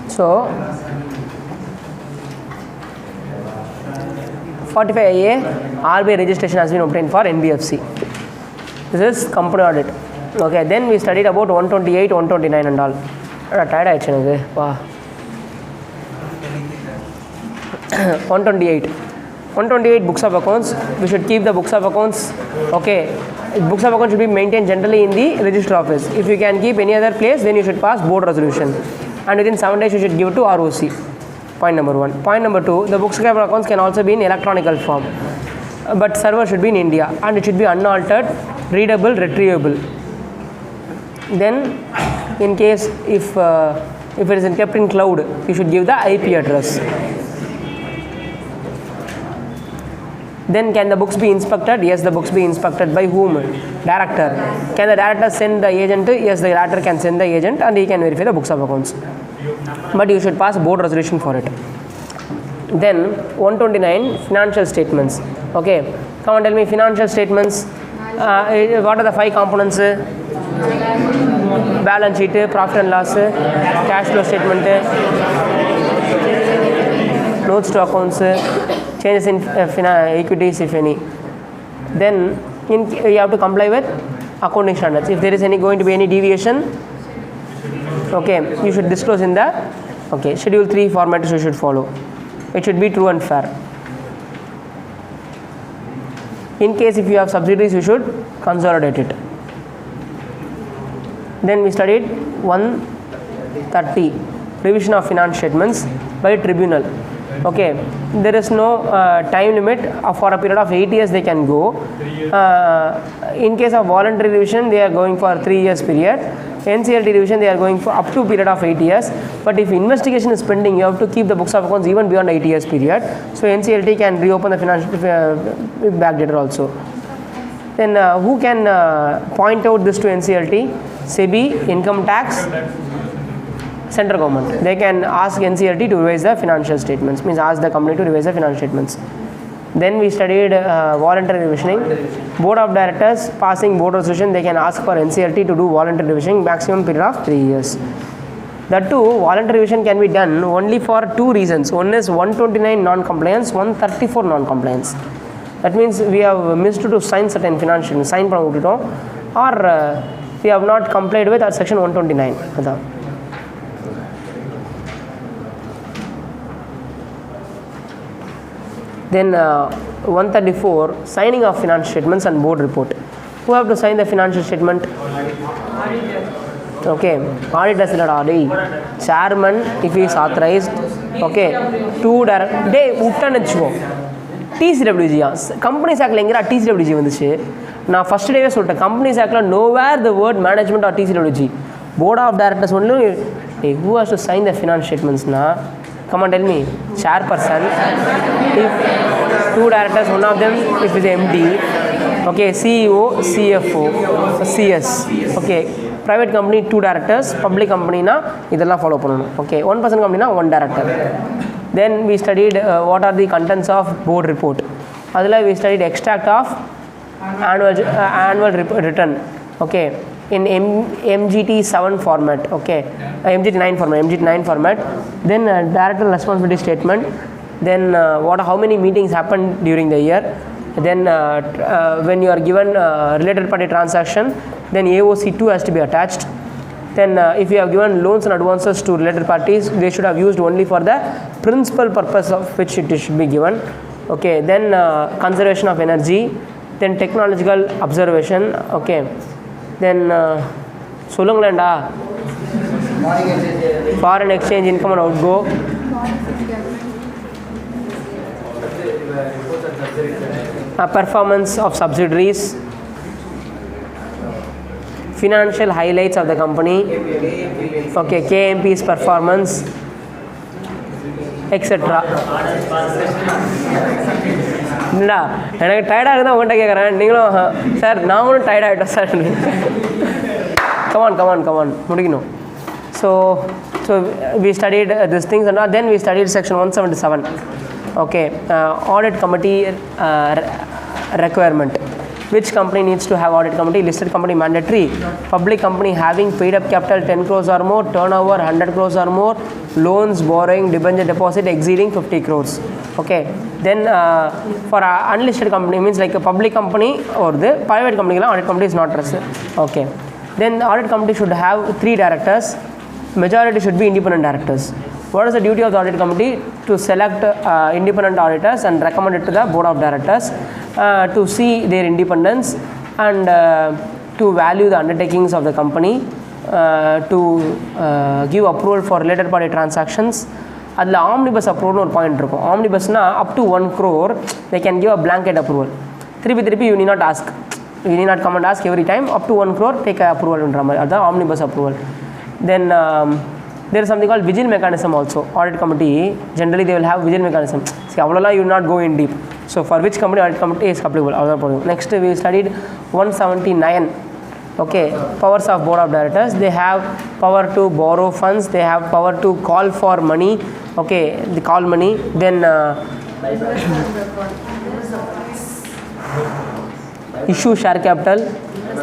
A: So 45A RBI registration has been obtained for NBFC. This is company audit. Okay, then we studied about 128, 129 and all. Tired actually. Wow. 128 books of accounts. We should keep the books of accounts. Okay, books of accounts should be maintained generally in the register office. If you can keep any other place, then you should pass board resolution. And within 7 days, you should give it to ROC. Point number 1. Point number 2, the books of accounts can also be in electronical form. But server should be in India. And it should be unaltered, readable, retrievable. Then, in case if it is kept in cloud, you should give the IP address. Then can the books be inspected? Yes, the books be inspected by whom? Director. Can the director send the agent? Yes, the director can send the agent and he can verify the books of accounts. But you should pass board resolution for it. Then 129 financial statements. Okay, come on, tell me financial statements. What are the 5 components? Balance sheet, profit and loss, cash flow statement, notes to accounts, changes in equities if any. Then you have to comply with accounting standards. If there is going to be any deviation, okay, you should disclose in the schedule 3 format. You should follow. It should be true and fair. In case if you have subsidiaries, you should consolidate it. Then we studied 130 revision of finance statements by tribunal. Okay, there is no time limit. For a period of 8 years they can go. In case of voluntary revision, they are going for 3 years period. NCLT revision, they are going for up to period of 8 years. But if investigation is pending, you have to keep the books of accounts even beyond 8 years period. So NCLT can reopen the financial backdater also. Then who can point out this to NCLT? SEBI, income tax, central government. They can ask NCLT to revise the financial statements, means ask the company to revise the financial statements. Then we studied voluntary revisioning. Board of directors passing board resolution, they can ask for NCLT to do voluntary revisioning, maximum period of 3 years. That too, voluntary revision can be done only for 2 reasons. One is 129 non-compliance, 134 non-compliance. That means we have missed to sign certain financial, sign or we have not complied with our section 129. Then 134, signing of financial statements and board report. Who have to sign the financial statement? Okay, auditors in audit. Chairman, if he is authorized. Okay, 2 directors. டிசிடபிள்யூஜியா companies ஆக்டில் எங்கேயா டிசிடபிள்யூஜி வந்துச்சு நான் first டேவே சொல்லிட்டேன் companies ஆக்டில் nowhere the word management or TCWG board of directors only who has to sign the finance statements na come on tell me chairperson if two directors one of them if is MD okay CEO CFO CS okay private company two directors public company na idella follow pannanum okay one person company na one director then we studied what are the contents of board report adula we studied extract of annual return okay in MGT 7 format okay MGT 9 format then director responsibility statement then how many meetings happened during the year then when you are given related party transaction then AOC 2 has to be attached then if you have given loans and advances to related parties they should have used only for the principal purpose of which it should be given okay then conservation of energy then technological observation okay then சொல்லுங்களேன்டா foreign exchange income and outgo performance of subsidiaries financial highlights of the company okay KMP's performance etc இல்லைடா எனக்கு டயர்டாக இருந்தால் உங்கள்கிட்ட கேட்குறேன் நீங்களும் sir நாங்களும் tired ஆகிட்டோம் sir come on முடிக்கணும் so we studied these things and then we studied section 177 okay audit committee requirement which company needs to have audit committee listed company mandatory public company having paid up capital 10 crores or more turnover 100 crores or more loans borrowing debenture deposit exceeding 50 crores okay then for unlisted company means like a public company or the private company audit committee is not trusted okay then the audit committee should have 3 directors majority should be independent directors what is the duty of the audit committee to select independent auditors and recommend it to the board of directors to see their independence and to value the undertakings of the company to give approval for related party transactions அதில் omnibus அப்ரூவல்னு ஒரு point இருக்கும் ஆம்னிபஸ்னால் up to 1 crore they can give a blanket approval திருப்பி you need not ask you need not come and ask every time up to 1 crore take a approvalன்ற மாதிரி அதுதான் omnibus approval then there is something called vigil mechanism also audit committee generally they will have vigil mechanism see அவ்வளோலாம் you will not go in deep so for which company audit committee is applicable அவ்வளோதான் போதும் next we studied 179 okay powers of board of directors they have power to borrow funds they have power to call for money okay they call money then issue share capital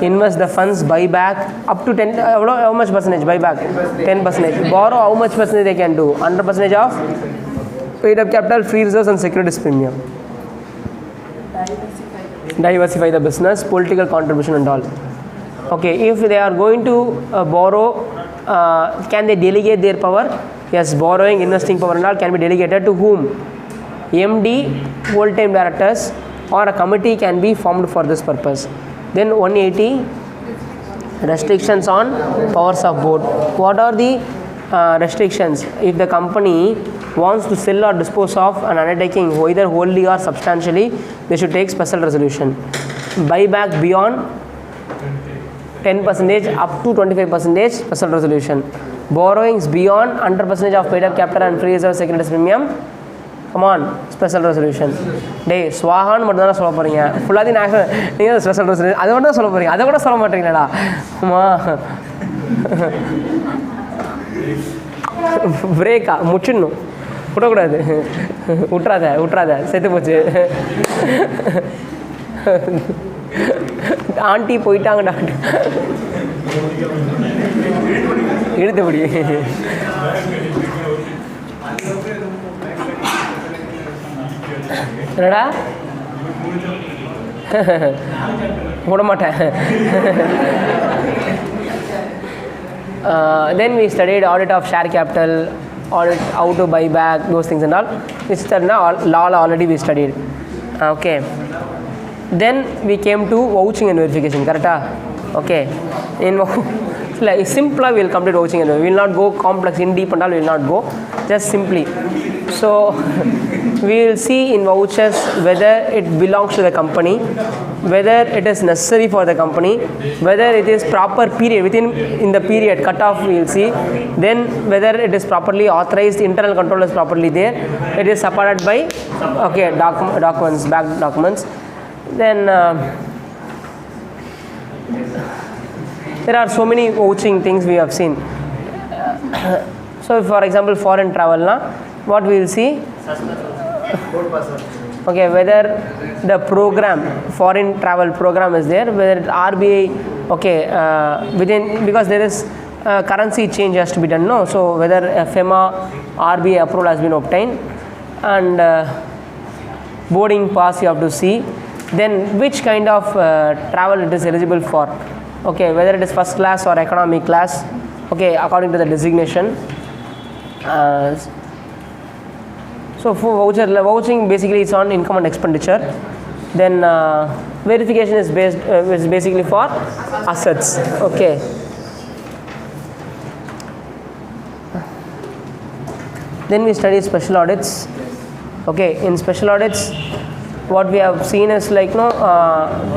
A: invest the funds buy back up to 10 how much percentage buy back 10% borrow how much percentage they can do 100% of paid up capital free reserves and securities premium diversify the business political contribution and all okay if they are going to borrow can they delegate their power yes borrowing investing power and all can be delegated to whom MD full time directors or a committee can be formed for this purpose then 180 restrictions on powers of board what are the restrictions if the company wants to sell or dispose of an undertaking either wholly or substantially they should take special resolution buyback beyond 10% up to 25% special resolution borrowings beyond 100% of paid up capital and free reserve securities premium come on special resolution டேய் ஸ்வாஹான்னு மட்டும் தானே சொல்ல போகிறீங்க ஃபுல்லாக நீங்கள் special resolution அதை மட்டும் தான் சொல்ல போகிறீங்க அதை கூட சொல்ல மாட்டீங்களாடா ஆமா பிரேக்கா முச்சிடணும் விடக்கூடாது விட்றாத செத்து போச்சு ஆண்டி போயிட்டாங்க டாக்டர் இழுத்தபடி என்னடா விட மாட்டேன் then we studied audit of share capital audit how to buy back those things and all this law already we studied okay then we came to vouching and verification correcta okay in like simply we will complete vouching and we will not go complex in deep and all we will not go just simply So we will see in vouchers whether it belongs to the company, whether it is necessary for the company, whether it is proper period within in the period cutoff we will see, then whether it is properly authorized, internal control is properly there, it is supported by documents, back documents. Then there are so many vouching things we have seen. So for example, foreign travel, what we will see, okay, whether the program, foreign travel program is there, whether RBI, okay, within, because there is currency change has to be done, no, so whether FEMA RBI approval has been obtained, and boarding pass you have to see, then which kind of travel it is eligible for, okay, whether it is first class or economy class, okay, according to the designation. So for vouching basically it's on income and expenditure. Then verification is basically for assets. Okay. Then we study special audits. Okay, in special audits, what we have seen is like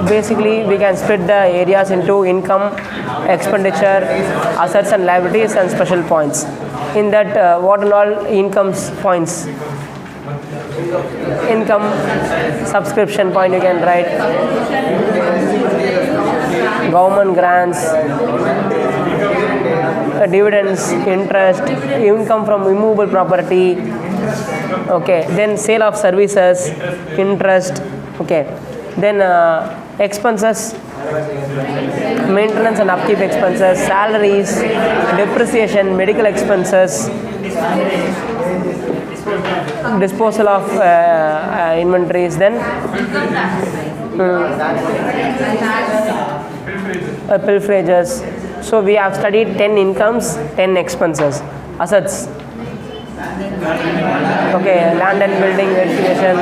A: basically we can split the areas into income, expenditure, assets and liabilities, and special points. In that, what and all incomes points? Income, subscription point you can write, government grants, dividends, interest, income from immovable property, okay, then sale of services, interest, okay, then expenses, maintenance and upkeep expenses, salaries, depreciation, medical expenses, disposal of inventories, then pilferages. So we have studied 10 incomes, 10 expenses. Assets, okay, land and building verification,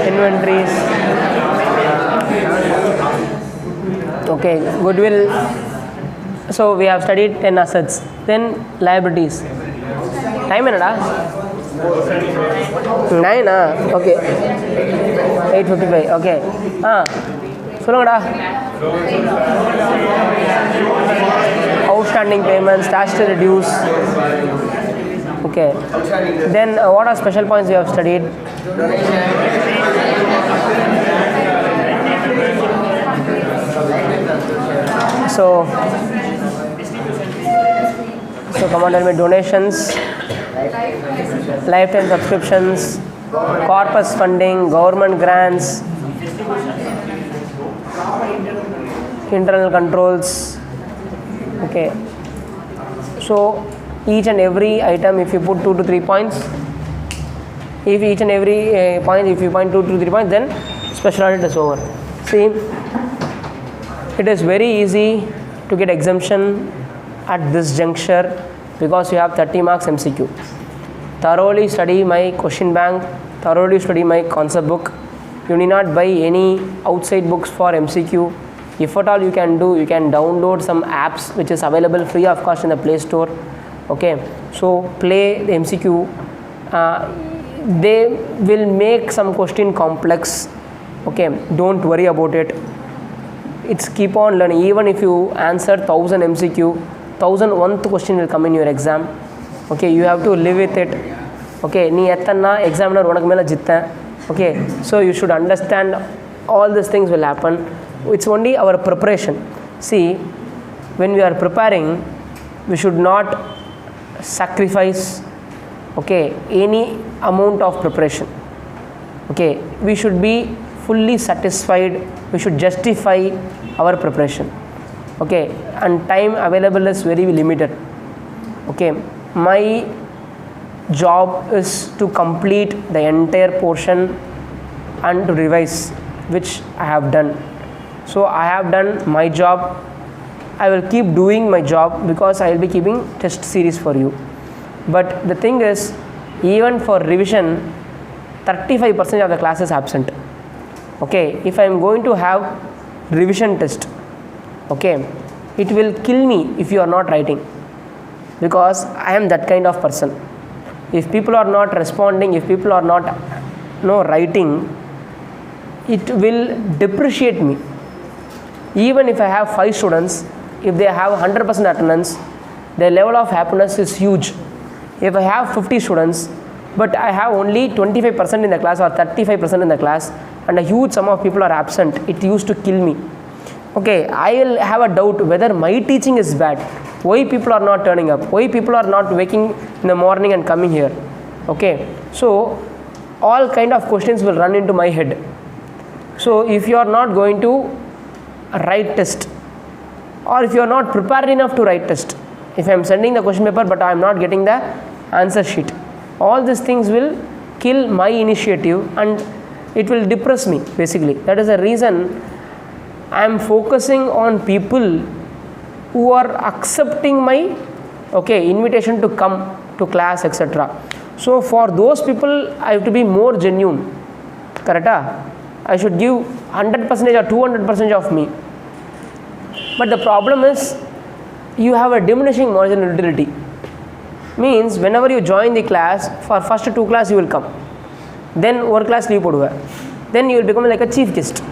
A: inventories, okay, goodwill. So we have studied 10 assets. Then liabilities. Time enada? 9 okay. 8:55 okay. சொல்லுங்கடா. Outstanding payments, statutory dues. Okay. Then what are special points we have studied? So come on, tell me. Donations, lifetime subscriptions, corpus funding, government grants, internal controls. Okay. So each and every item, if you put 2 to 3 points, if each and every point, if you point 2 to 3 points, then special audit is over. See, it is very easy to get exemption at this juncture because you have 30 marks MCQ. Thoroughly study my question bank, thoroughly study my concept book. You need not buy any outside books for MCQ. If at all you can do, you can download some apps which is available free of cost in the Play Store. Okay, so play the MCQ. They will make some question complex. Okay, don't worry about it. It's keep on learning. Even if you answer 1000 MCQ, 1001th question will come in your exam. Okay, you have to live with it. Okay, nee ethanna examiner unak mela jitten. Okay, so you should understand all these things will happen. It's only our preparation. See, when we are preparing, we should not sacrifice, okay, any amount of preparation. Okay, we should be fully satisfied. We should justify our preparation. Okay, and time available is very limited. Okay, my job is to complete the entire portion and to revise, which I have done. So I have done my job. I will keep doing my job because I will be keeping test series for you. But the thing is, even for revision, 35% of the class is absent. Okay, if I am going to have revision test, okay, it will kill me if you are not writing, because I am that kind of person. If people are not responding, if people are not writing, it will depreciate me. Even if I have 5 students, if they have 100% attendance, their level of happiness is huge. If I have 50 students, but I have only 25% in the class or 35% in the class, and a huge sum of people are absent, it used to kill me. Okay, I will have a doubt whether my teaching is bad. Why people are not turning up? Why people are not waking in the morning and coming here? Okay, so all kind of questions will run into my head. So if you are not going to write test, or if you are not prepared enough to write test, if I am sending the question paper but I am not getting the answer sheet, all these things will kill my initiative and it will depress me basically. That is the reason I am focusing on people who are accepting my invitation to come to class, etc. So for those people I have to be more genuine, correct? I should give 100% or 200% of me. But the problem is you have a diminishing margin of utility. Means whenever you join the class, for first 2 class you will come, then one class leave poduva, then you will become like a chief guest.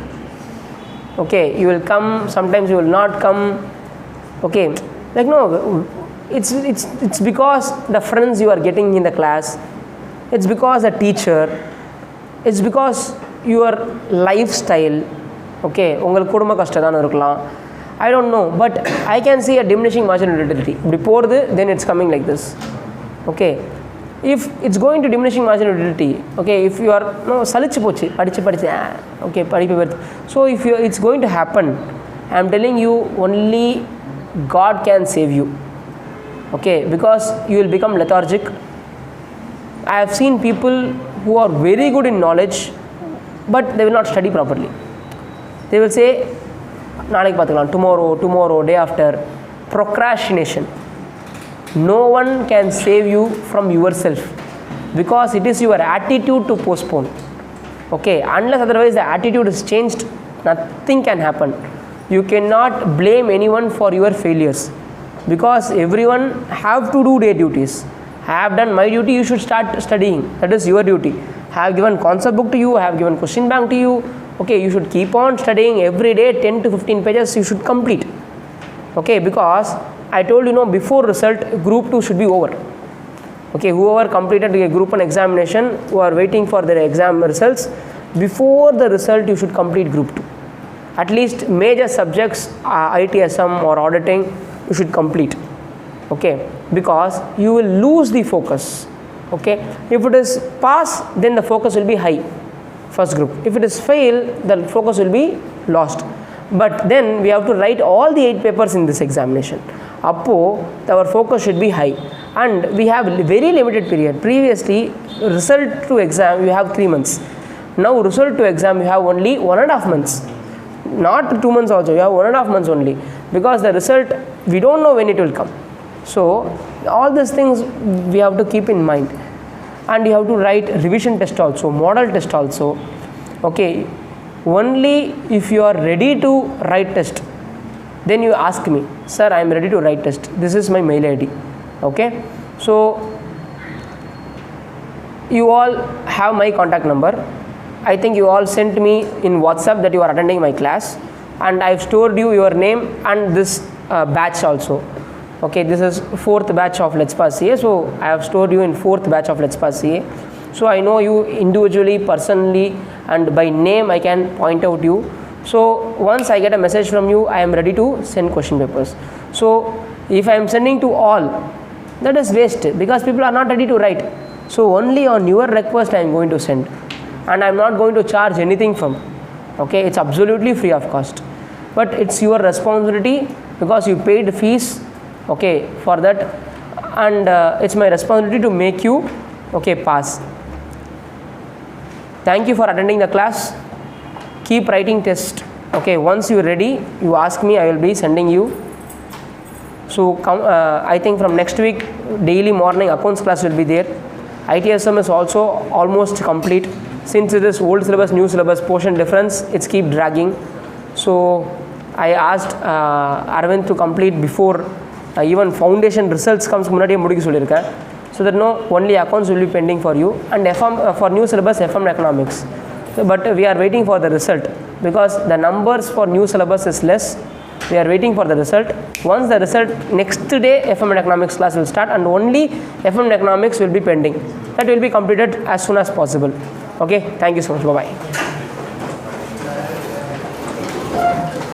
A: Okay, you will come, sometimes you will not come. Okay, like no, it's because the friends you are getting in the class, it's because the teacher, it's because your lifestyle. Okay, ungal kudumba kashtam irukalam, I don't know, but I can see a diminishing margin of utility. Before then it's coming like this. Okay, if it's going to diminishing margin of utility, okay, if you are salichi pochi padichi okay padipi, so if it's going to happen, I am telling you, only God can save you. Okay, because you will become lethargic. I have seen people who are very good in knowledge, but they will not study properly. They will say tomorrow, day after. Procrastination. No one can save you from yourself, because it is your attitude to postpone. Okay, unless otherwise the attitude is changed, nothing can happen. You cannot blame anyone for your failures, because everyone have to do their duties. I have done my duty, you should start studying. That is your duty. I have given concept book to you, I have given question bank to you. Okay, you should keep on studying every day, 10 to 15 pages you should complete. Okay, because I told you before result, group 2 should be over. Okay, whoever completed a group 1 examination, who are waiting for their exam results, before the result you should complete group 2. At least major subjects, ITSM or auditing, you should complete. Okay, because you will lose the focus. Okay, if it is pass, then the focus will be high, first group. If it is fail, the focus will be lost. But then we have to write all the 8 papers in this examination. Appo our focus should be high, and we have very limited period. Previously, result to exam you have 3 months. Now result to exam you have only 1.5 months. Not 2 months also, you have 1.5 months only, because the result we don't know when it will come. So all these things we have to keep in mind, and you have to write revision test also, model test also. Okay, only if you are ready to write test, then you ask me, sir, I am ready to write test, this is my mail ID. Okay, so you all have my contact number. I think you all sent me in WhatsApp that you are attending my class, and I have stored you your name and this batch also. Okay, this is 4th batch of letspassCA, so I have stored you in 4th batch of letspassCA. So I know you individually, personally, and by name I can point out you. So once I get a message from you, I am ready to send question papers. So if I am sending to all, that is waste, because people are not ready to write. So only on your request I am going to send, and I am not going to charge anything from. Okay, it's absolutely free of cost, but it's your responsibility, because you paid fees, okay, for that, and it's my responsibility to make you pass. Thank you for attending the class. Keep writing test. Okay, once you are ready, you ask me, I will be sending you. So come, I think from next week daily morning accounts class will be there. ITSM is also almost complete. Since it is old syllabus, new syllabus, portion difference, it's keep dragging. So I asked Arvind to complete before even foundation results comes முன்னாடியே முடிக்க சொல்லியிருக்கேன். so that no only accounts will be pending for you, and for new syllabus FM economics. But we are waiting for the result because the numbers for new syllabus is less. We are waiting for the result. Once the result, next day FM and economics class will start, and only FM and economics will be pending. That will be completed as soon as possible. Okay, thank you so much. Bye bye.